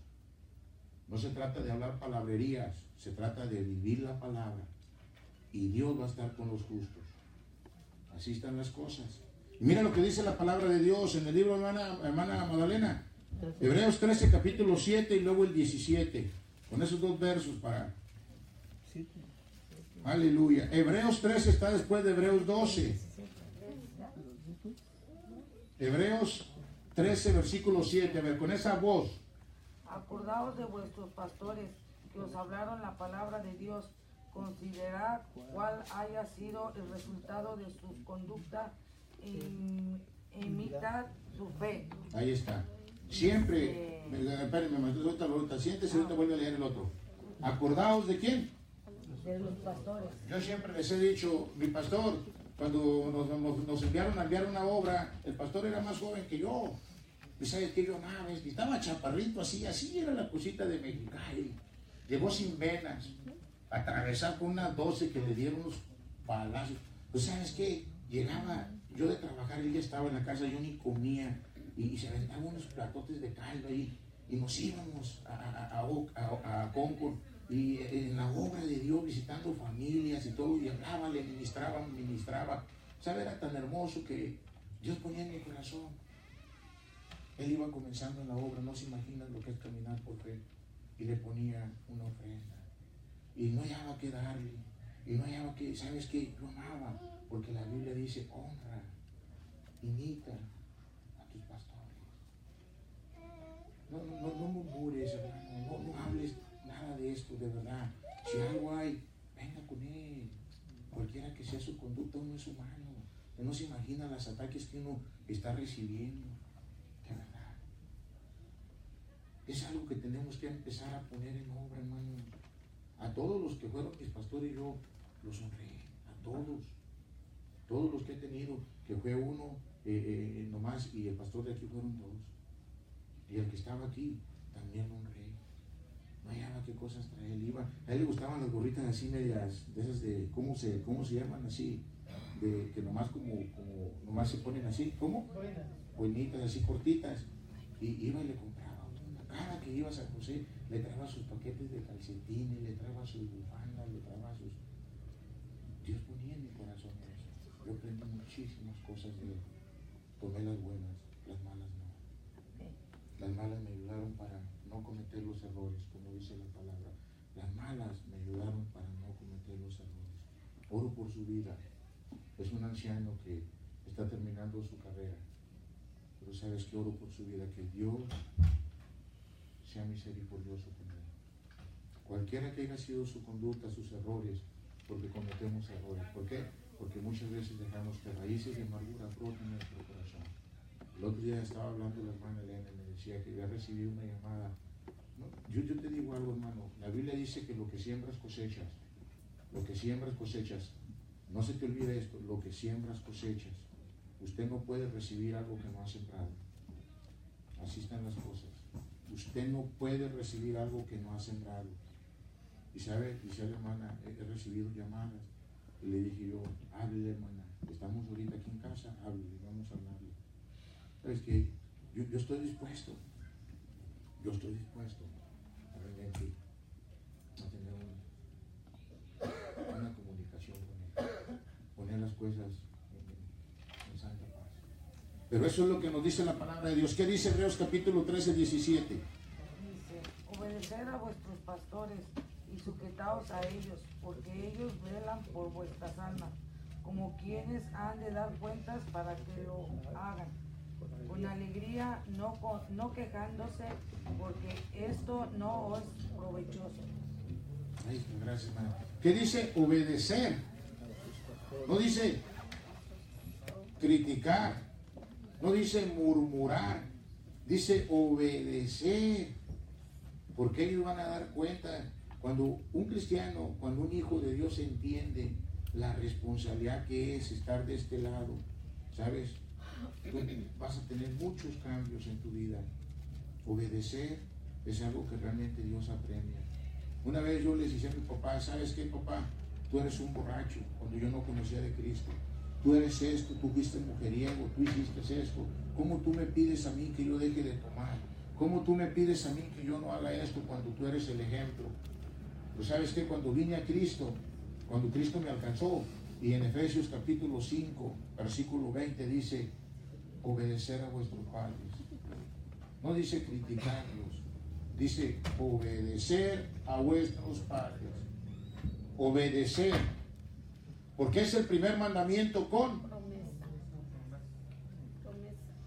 No se trata de hablar palabrerías, se trata de vivir la palabra. Y Dios va a estar con los justos. Así están las cosas. Mira lo que dice la palabra de Dios en el libro, hermana Magdalena. Hebreos 13, capítulo 7 y luego el 17. Con esos dos versos para... Aleluya. Hebreos 13 está después de Hebreos 12. Hebreos 13, versículo 7. A ver, con esa voz. Acordaos de vuestros pastores que os hablaron la palabra de Dios. Considerad cuál haya sido el resultado de su conducta. Imitad su fe. Ahí está. Siempre, espérenme, me otra pregunta. Siéntese, ahorita vuelve a leer el otro. ¿Acordaos de quién? De los pastores. Yo siempre les he dicho, mi pastor, cuando nos enviaron a enviar una obra, el pastor era más joven que yo. ¿Y sabes qué? Yo amaba, estaba chaparrito así era la cosita de Mexicali. Llegó sin venas, atravesar con unas 12 que le dieron unos balazos. Pues ¿sabes qué? Llegaba yo de trabajar, él ya estaba en la casa, yo ni comía, y se aventaban unos platotes de caldo ahí, y nos íbamos a Concord, y en la obra de Dios, visitando familias y todo, y hablaba, le ministraba. ¿Sabe? Era tan hermoso que Dios ponía en mi corazón. Él iba comenzando en la obra, no se imaginan lo que es caminar por fe. Y le ponía una ofrenda. Y no hallaba que darle. Y no hallaba que, ¿sabes qué? Lo amaba. Porque la Biblia dice, honra, imita a tus pastores. No murmures, hermano. No hables nada de esto, de verdad. Si algo hay, venga con él. Cualquiera que sea su conducta, uno es humano. Uno se imagina los ataques que uno está recibiendo. De verdad. Es algo que tenemos que empezar a poner en obra, hermano. A todos los que fueron mis pastores, yo los honré. A todos. Todos los que he tenido, que fue uno nomás, y el pastor de aquí fueron dos. Y el que estaba aquí, también lo honré. No hallaba qué cosas traer. A él le gustaban las gorritas así medias, de esas de, ¿cómo se llaman así? De que nomás como nomás se ponen así, ¿cómo? Buenitas, así cortitas. Y iba y le compraba una. Cada que iba a San José, le traía sus paquetes de calcetines, le traía sus bufandas, le traía sus... Dios ponía en mi corazón eso. Yo aprendí muchísimas cosas de él. Tomé las buenas, las malas no. Las malas me ayudaron para no cometer los errores, como dice la palabra. Las malas me ayudaron para no cometer los errores. Oro por su vida. Es un anciano que está terminando su carrera. Pero sabes que oro por su vida, que Dios sea misericordioso con él. Cualquiera que haya sido su conducta, sus errores, porque cometemos errores. ¿Por qué? Porque muchas veces dejamos que raíces de amargura broten en nuestro corazón. El otro día estaba hablando la hermana Elena y me decía que había recibido una llamada. ¿No? Yo te digo algo, hermano. La Biblia dice que lo que siembras cosechas. Lo que siembras cosechas. No se te olvide esto, lo que siembras cosechas. Usted no puede recibir algo que no ha sembrado. Así están las cosas. Usted no puede recibir algo que no ha sembrado. Y sabe, dice la hermana, he recibido llamadas. Y le dije yo, háblele, hermana. Estamos ahorita aquí en casa, háblele, vamos a hablarle. ¿Sabes qué? Yo estoy dispuesto. Yo estoy dispuesto a realmente a tener una comunicación con él. Poner las cosas en santa paz. Pero eso es lo que nos dice la palabra de Dios. ¿Qué dice Hebreos capítulo 13, 17? Dice, obedecer a vuestros pastores y sujetaos a ellos, porque ellos velan por vuestras almas, como quienes han de dar cuentas para que lo hagan. Con alegría, no quejándose, porque esto no es provechoso. Ay, gracias, hermano. ¿Qué dice obedecer? No dice criticar, no dice murmurar, dice obedecer, porque ellos van a dar cuenta. Cuando un cristiano, cuando un hijo de Dios entiende la responsabilidad que es estar de este lado, ¿sabes? Tú vas a tener muchos cambios en tu vida. Obedecer es algo que realmente Dios apremia. Una vez yo les decía a mi papá, ¿sabes qué, papá? Tú eres un borracho, cuando yo no conocía de Cristo. Tú eres esto, tú fuiste mujeriego, tú hiciste esto. ¿Cómo tú me pides a mí que yo deje de tomar? ¿Cómo tú me pides a mí que yo no haga esto cuando tú eres el ejemplo? Pues sabes que cuando vine a Cristo, cuando Cristo me alcanzó, y en Efesios capítulo 5, versículo 20 dice, obedecer a vuestros padres. No dice criticarlos, dice obedecer a vuestros padres. Obedecer, porque es el primer mandamiento con Promesa.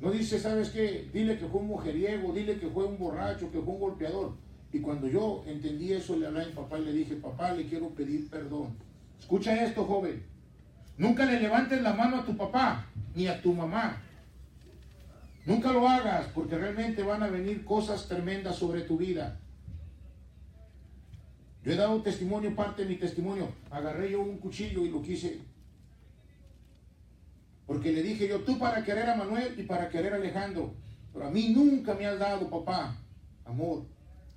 no dice, ¿sabes qué? Dile que fue un mujeriego, dile que fue un borracho, que fue un golpeador. Y cuando yo entendí eso, le hablé a mi papá y le dije, papá, le quiero pedir perdón. Escucha esto, joven. Nunca le levantes la mano a tu papá ni a tu mamá. Nunca lo hagas, porque realmente van a venir cosas tremendas sobre tu vida. Yo he dado testimonio, parte de mi testimonio. Agarré yo un cuchillo y lo quise. Porque le dije yo, tú para querer a Manuel y para querer a Alejandro. Pero a mí nunca me has dado, papá, amor.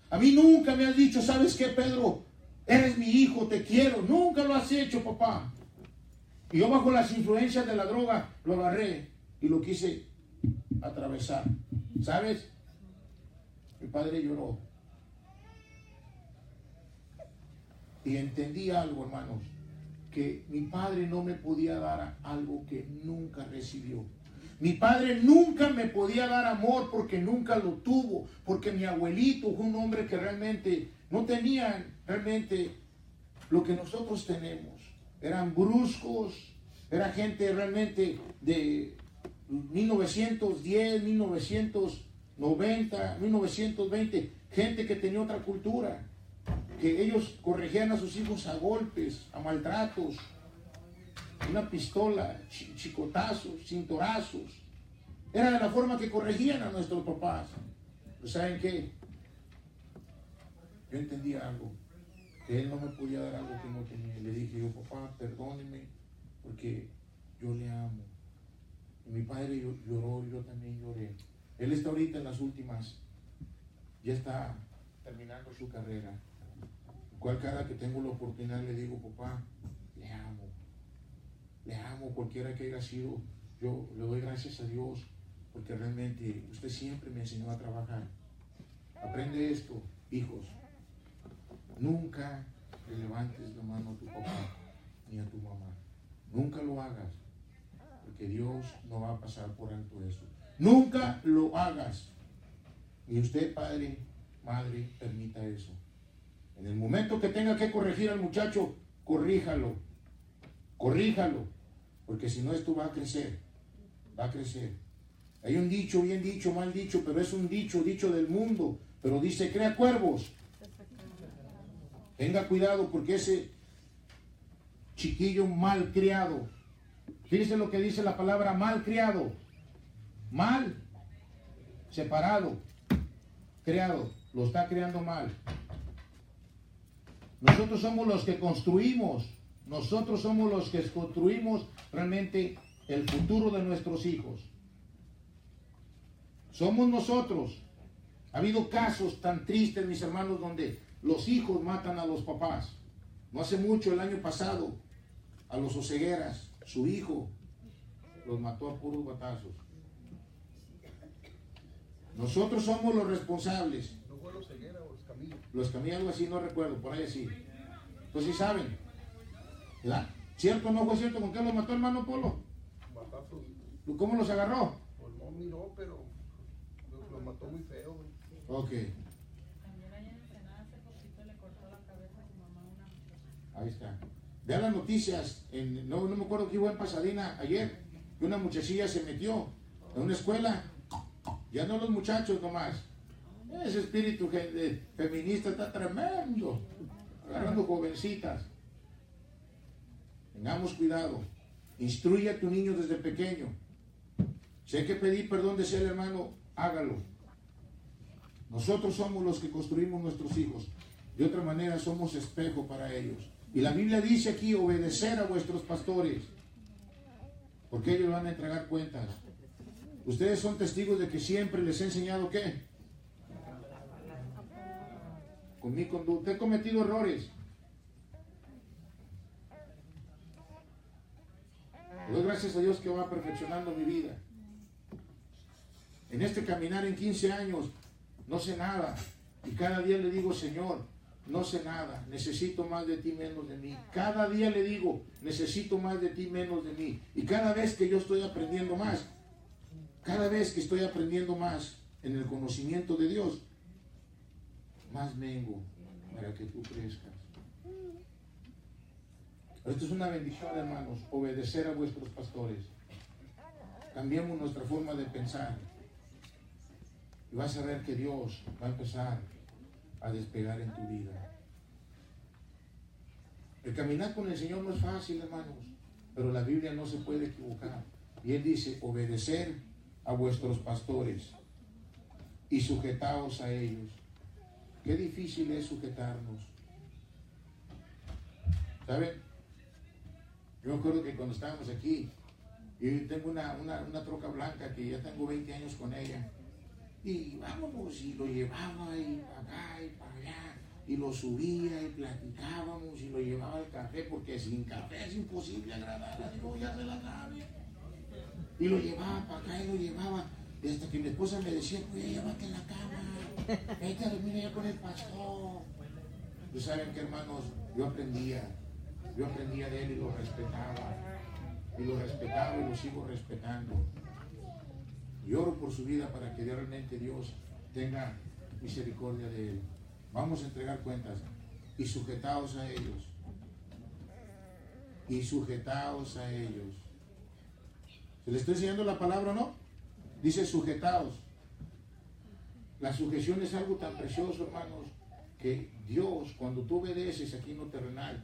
A mí nunca me has dicho, ¿sabes qué, Pedro? Eres mi hijo, te quiero. Nunca lo has hecho, papá. Y yo bajo las influencias de la droga lo agarré y lo quise atravesar. ¿Sabes? Mi padre lloró. Y entendí algo, hermanos, que mi padre no me podía dar algo que nunca recibió. Mi padre nunca me podía dar amor porque nunca lo tuvo, porque mi abuelito fue un hombre que realmente no tenía realmente lo que nosotros tenemos. Eran bruscos, era gente realmente de 1910, 1990, 1920, gente que tenía otra cultura, que ellos corregían a sus hijos a golpes, a maltratos, una pistola, chicotazos, cinturazos. Era de la forma que corregían a nuestros papás. ¿Pero saben qué? Yo entendí algo, que él no me podía dar algo que no tenía. Le dije yo, papá, perdóneme, porque yo le amo. Y mi padre lloró, yo también lloré. Él está ahorita en las últimas, ya está terminando su carrera. Cual cada que tengo la oportunidad le digo, papá, le amo, cualquiera que haya sido. Yo le doy gracias a Dios, porque realmente usted siempre me enseñó a trabajar. Aprende esto, hijos. Nunca le levantes la mano a tu papá ni a tu mamá. Nunca lo hagas, porque Dios no va a pasar por alto eso. Nunca lo hagas. Y usted, padre, madre, permita eso. En el momento que tenga que corregir al muchacho, corríjalo, porque si no esto va a crecer, Hay un dicho, bien dicho, mal dicho, pero es un dicho del mundo, pero dice, crea cuervos. Tenga cuidado porque ese chiquillo mal criado, fíjese lo que dice la palabra mal criado, mal, separado, criado, lo está criando mal. Nosotros somos los que construimos, realmente el futuro de nuestros hijos. Somos nosotros. Ha habido casos tan tristes, mis hermanos, donde los hijos matan a los papás. No hace mucho, el año pasado, a los Osegueras, su hijo los mató a puros batazos. Nosotros somos los responsables. ¿No fue los Oseguera o los Camillo? Los Camillo, algo así, no recuerdo, por ahí así. Pues sí saben, ¿verdad? ¿Cierto o no fue cierto? ¿Con qué los mató, hermano Polo? Batazos. ¿Cómo los agarró? Pues no miró, pero los mató muy feo, güey. Ok. También allá en Ensenada hace poquito le cortó la cabeza a su mamá una muchacha. Ahí está. Vean las noticias, no me acuerdo que iba en Pasadena ayer, que una muchachilla se metió en una escuela, ya no los muchachos nomás. Ese espíritu feminista está tremendo, agarrando jovencitas. Tengamos cuidado, instruye a tu niño desde pequeño. Si hay que pedir perdón, decía el hermano, hágalo. Nosotros somos los que construimos nuestros hijos, de otra manera somos espejo para ellos. Y la Biblia dice aquí, obedecer a vuestros pastores, porque ellos van a entregar cuentas. Ustedes son testigos de que siempre les he enseñado ¿qué? Con mi conducta. He cometido errores. Doy gracias a Dios que va perfeccionando mi vida. En este caminar en 15 años, no sé nada. Y cada día le digo, Señor, no sé nada, necesito más de ti, menos de mí. Cada día le digo, necesito más de ti, menos de mí. Y cada vez que yo estoy aprendiendo más, en el conocimiento de Dios, más vengo para que tú crezcas. Esto es una bendición, hermanos, obedecer a vuestros pastores. Cambiemos nuestra forma de pensar. Y vas a ver que Dios va a empezar a despegar en tu vida. El caminar con el Señor no es fácil, hermanos, pero la Biblia no se puede equivocar. Y Él dice, obedecer a vuestros pastores y sujetaos a ellos. Qué difícil es sujetarnos. ¿Saben? Yo me acuerdo que cuando estábamos aquí, yo tengo una troca blanca que ya tengo 20 años con ella. Y vámonos, y lo llevaba y para acá y para allá, y lo subía y platicábamos y lo llevaba al café, porque sin café es imposible agradar a Dios, ya se la sabe. Y lo llevaba para acá y lo llevaba, y hasta que mi esposa me decía, oye, llévate en la cama, vete a dormir allá con el pastor. Pues saben que, hermanos, yo aprendía de él y lo respetaba y lo sigo respetando. Y oro por su vida para que realmente Dios tenga misericordia de él. Vamos a entregar cuentas y sujetaos a ellos. Y sujetaos a ellos. ¿Se le estoy enseñando la palabra o no? Dice sujetaos. La sujeción es algo tan precioso, hermanos, que Dios, cuando tú obedeces aquí en lo terrenal,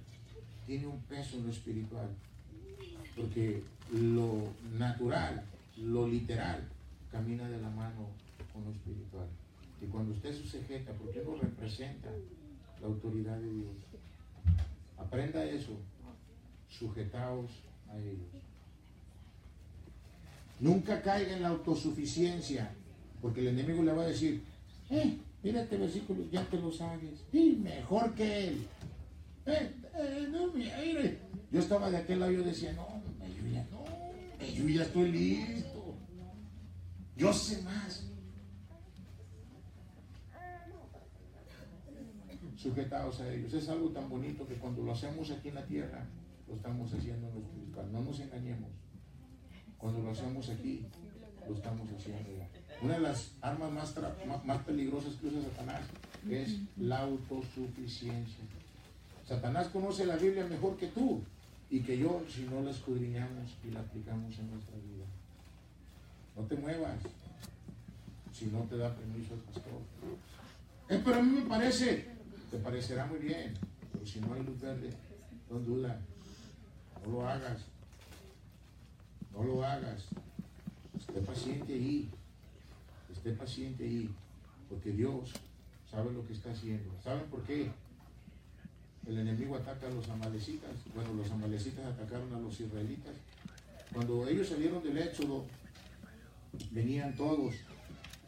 tiene un peso en lo espiritual. Porque lo natural, lo literal, camina de la mano con lo espiritual. Y cuando usted se sujeta, porque no representa la autoridad de Dios, aprenda eso, sujetaos a ellos. Nunca caiga en la autosuficiencia, porque el enemigo le va a decir, mira este versículo, ya te lo sabes, mejor que él. No, mire. Yo estaba de aquel lado y yo decía, yo ya estoy listo. Yo sé más. Sujetados a ellos. Es algo tan bonito que cuando lo hacemos aquí en la tierra, lo estamos haciendo en lo espiritual. No nos engañemos. Cuando lo hacemos aquí, lo estamos haciendo allá. Una de las armas más peligrosas que usa Satanás es la autosuficiencia. Satanás conoce la Biblia mejor que tú y que yo, si no la escudriñamos y la aplicamos en nuestra vida. No te muevas si no te da permiso el pastor. Pero a mí me parece, te parecerá muy bien, pero si no hay luz verde, no duda, no lo hagas. No lo hagas. Esté paciente ahí. Esté paciente ahí. Porque Dios sabe lo que está haciendo. ¿Saben por qué? El enemigo ataca a los amalecitas. Bueno, los amalecitas atacaron a los israelitas. Cuando ellos salieron del Éxodo, venían todos.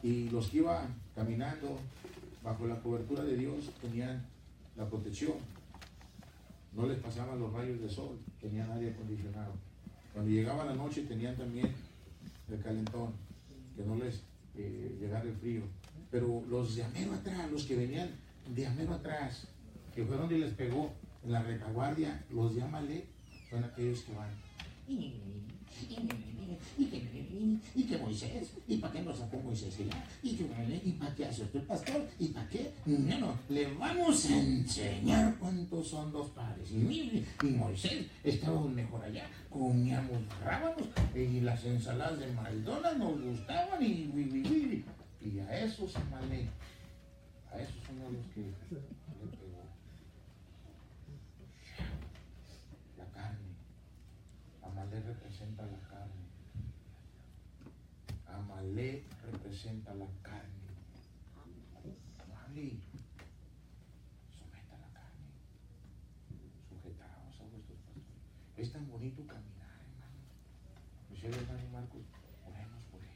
Y los que iban caminando bajo la cobertura de Dios tenían la protección. No les pasaban los rayos de sol. Tenían aire acondicionado. Cuando llegaba la noche tenían también el calentón, que no les llegara el frío. Pero los de amero atrás, los que venían de amero atrás, que fue donde les pegó en la retaguardia, los de Amalek, son aquellos que van. ¿Y que Moisés? ¿Y para qué nos sacó Moisés? ¿Y para qué hace el pastor? ¿Y para qué? Bueno, le vamos a enseñar cuántos son los padres. Y Moisés estaba mejor allá. Comíamos rábanos y las ensaladas de McDonald's nos gustaban y a esos Amalek, a esos son los que le pegó. La carne. Amalek representa la carne. Amalek representa la carne. Amalek someta la carne. Sujetaos a vuestros pastores. Es tan bonito caminar, hermano. Michelle, hermano Marcos, oremos por él.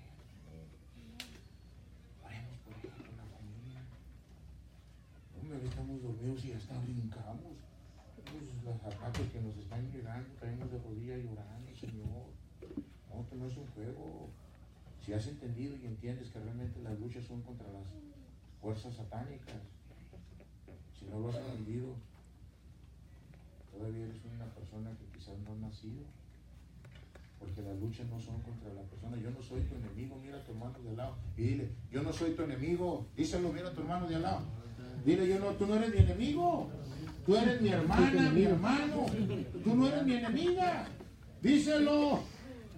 Oremos por él, por la familia. Hombre, estamos dormidos y hasta brincamos. Los ataques que nos están llegando, caemos de rodillas llorando, Señor. No, esto no es un juego. Si has entendido y entiendes que realmente las luchas son contra las fuerzas satánicas, si no lo has entendido, todavía eres una persona que quizás no ha nacido, porque las luchas no son contra la persona. Yo no soy tu enemigo, mira a tu hermano de al lado y dile, yo no soy tu enemigo. Díselo, mira a tu hermano de al lado. Dile, tú no eres mi enemigo. Tú eres mi hermana, mi hermano. Tú no eres mi enemiga. Díselo.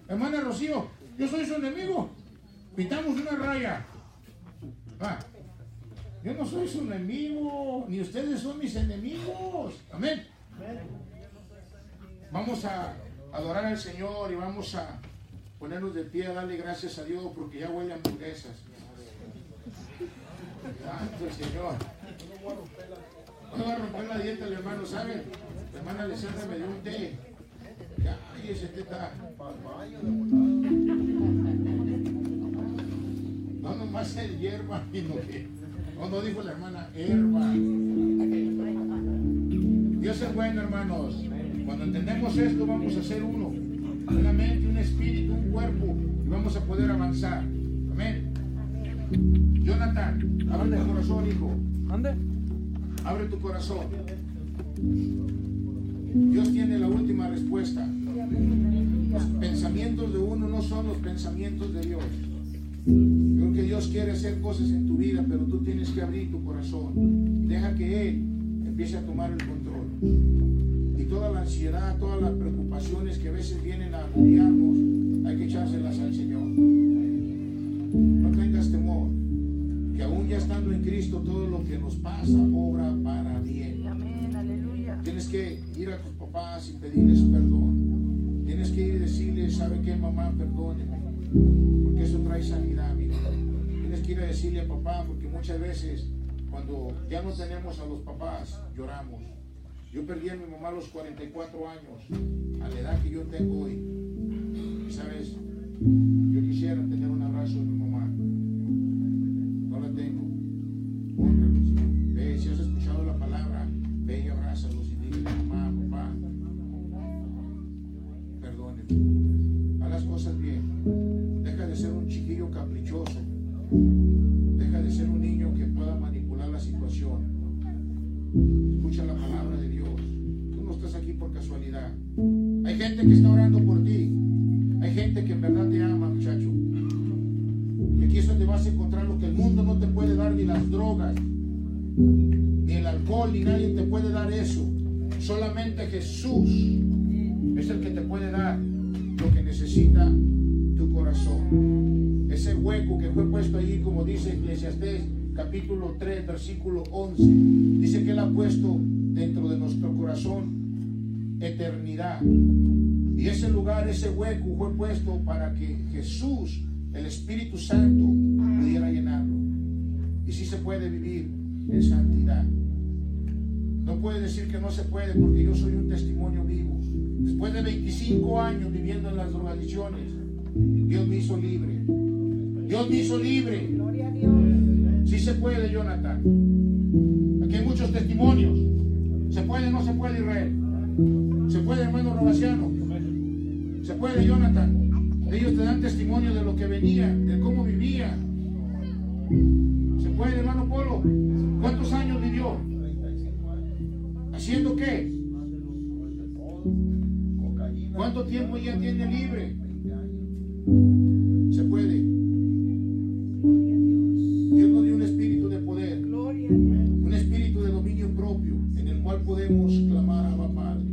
Hermana Rocío, yo soy su enemigo. Pintamos una raya. Yo no soy su enemigo, ni ustedes son mis enemigos. Amén. Vamos a adorar al Señor y vamos a ponernos de pie a darle gracias a Dios porque ya huele a hamburguesas. Santo el Señor. No va a romper la dieta el hermano, ¿saben? La hermana Alessandra me dio un té. Ay, ese té está. No nomás el hierba, sino que. No dijo la hermana, herba. Dios es bueno, hermanos. Cuando entendemos esto, vamos a ser uno. Una mente, un espíritu, un cuerpo. Y vamos a poder avanzar. Amén. Jonathan, abre tu corazón, hijo. ¿Dónde? Abre tu corazón. Dios tiene la última respuesta. Los pensamientos de uno no son los pensamientos de Dios. Creo que Dios quiere hacer cosas en tu vida, pero tú tienes que abrir tu corazón y deja que Él empiece a tomar el control. Y toda la ansiedad, todas las preocupaciones que a veces vienen a agobiarnos, hay que echárselas al Señor. No tengas temor, que aún ya estando en Cristo, todo lo que nos pasa obra para bien. Amén, aleluya. Tienes que ir a tus papás y pedirles perdón. Tienes que ir y decirles, ¿sabe qué, mamá? Perdóneme, porque eso trae sanidad, amigo. Tienes que ir a decirle a papá, porque muchas veces cuando ya no tenemos a los papás, lloramos. Yo perdí a mi mamá a los 44 años, a la edad que yo tengo hoy. Y sabes, yo quisiera tener un abrazo de mi mamá. No la tengo. Honralos. Ve, si has escuchado la palabra, ve y abrázalos y dile, mamá, papá, perdónenme. Haz las cosas bien. Deja de ser un chiquillo caprichoso. Deja de ser un niño que pueda manipular la situación. Escucha la palabra de Dios. Tú no estás aquí por casualidad. Hay gente que está orando por ti. Hay gente que en verdad te ama, muchacho. Y aquí es donde vas a encontrar lo que el mundo no te puede dar, ni las drogas, ni el alcohol, ni nadie te puede dar eso. Solamente Jesús es el que te puede dar lo que necesita tu corazón. Ese hueco que fue puesto allí, como dice Eclesiastés capítulo 3, versículo 11, dice que Él ha puesto dentro de nuestro corazón eternidad. Y ese lugar, ese hueco fue puesto para que Jesús, el Espíritu Santo, pudiera llenarlo. Y sí se puede vivir en santidad. No puede decir que no se puede, porque yo soy un testimonio vivo. Después de 25 años viviendo en las drogadicciones, Dios me hizo libre. Dios me hizo libre. Gloria a Dios. Sí se puede, Jonathan. Aquí hay muchos testimonios. ¿Se puede o no se puede, Israel? ¿Se puede, hermano Robaciano? ¿Se puede, Jonathan? Ellos te dan testimonio de lo que venía, de cómo vivía. ¿Se puede, hermano Polo? ¿Cuántos años vivió? 35 años. ¿Haciendo qué? Cocaína. ¿Cuánto tiempo ya tiene libre? 20 años. Se puede. Dios nos dio un espíritu de poder, un espíritu de dominio propio, en el cual podemos clamar a Abba Padre.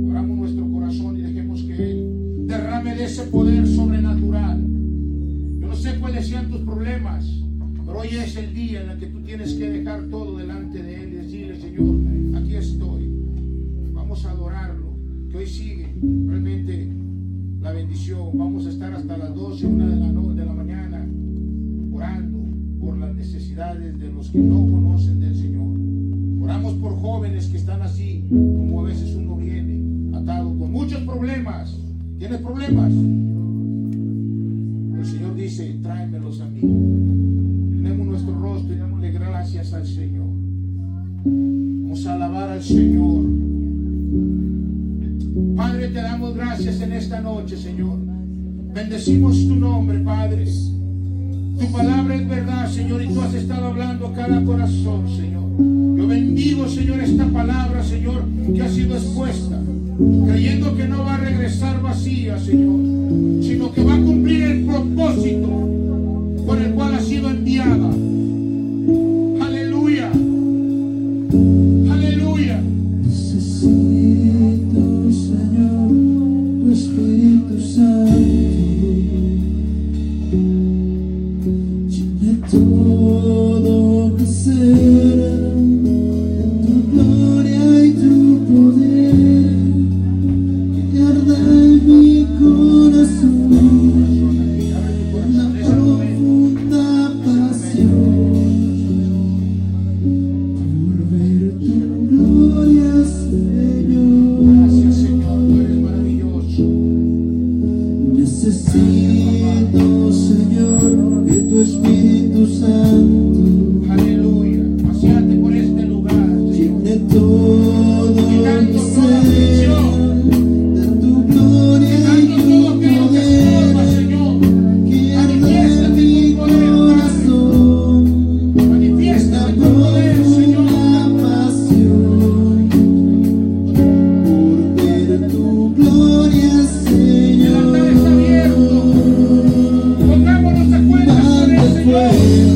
Abramos nuestro corazón y dejemos que Él derrame de ese poder sobrenatural. Yo no sé cuáles sean tus problemas, pero hoy es el día en el que tú tienes que dejar todo delante de Él y decirle, Señor, aquí estoy. Vamos a adorarlo, que hoy sigue realmente la bendición. Vamos a estar hasta las 12, 1 de la mañana, orando por las necesidades de los que no conocen del Señor. Oramos por jóvenes que están así, como a veces uno viene, atado con muchos problemas. ¿Tienes problemas? El Señor dice, tráemelos a mí. Tenemos nuestro rostro y démosle gracias al Señor. Vamos a alabar al Señor. Padre, te damos gracias en esta noche, Señor. Bendecimos tu nombre, Padre. Tu palabra es verdad, Señor, y tú has estado hablando a cada corazón, Señor. Yo bendigo, Señor, esta palabra, Señor, que ha sido expuesta, creyendo que no va a regresar vacía, Señor, sino que va a cumplir el propósito por el cual ha sido enviada. Aleluya. Aleluya. Necesito, Señor, tu Espíritu Santo. Todo mi ser, tu gloria y tu poder, que arda en mi corazón, una profunda pasión, por ver tu gloria, Señor. Gracias, Señor, tú eres maravilloso. Necesito, Señor, que tu Espíritu Santo fuego.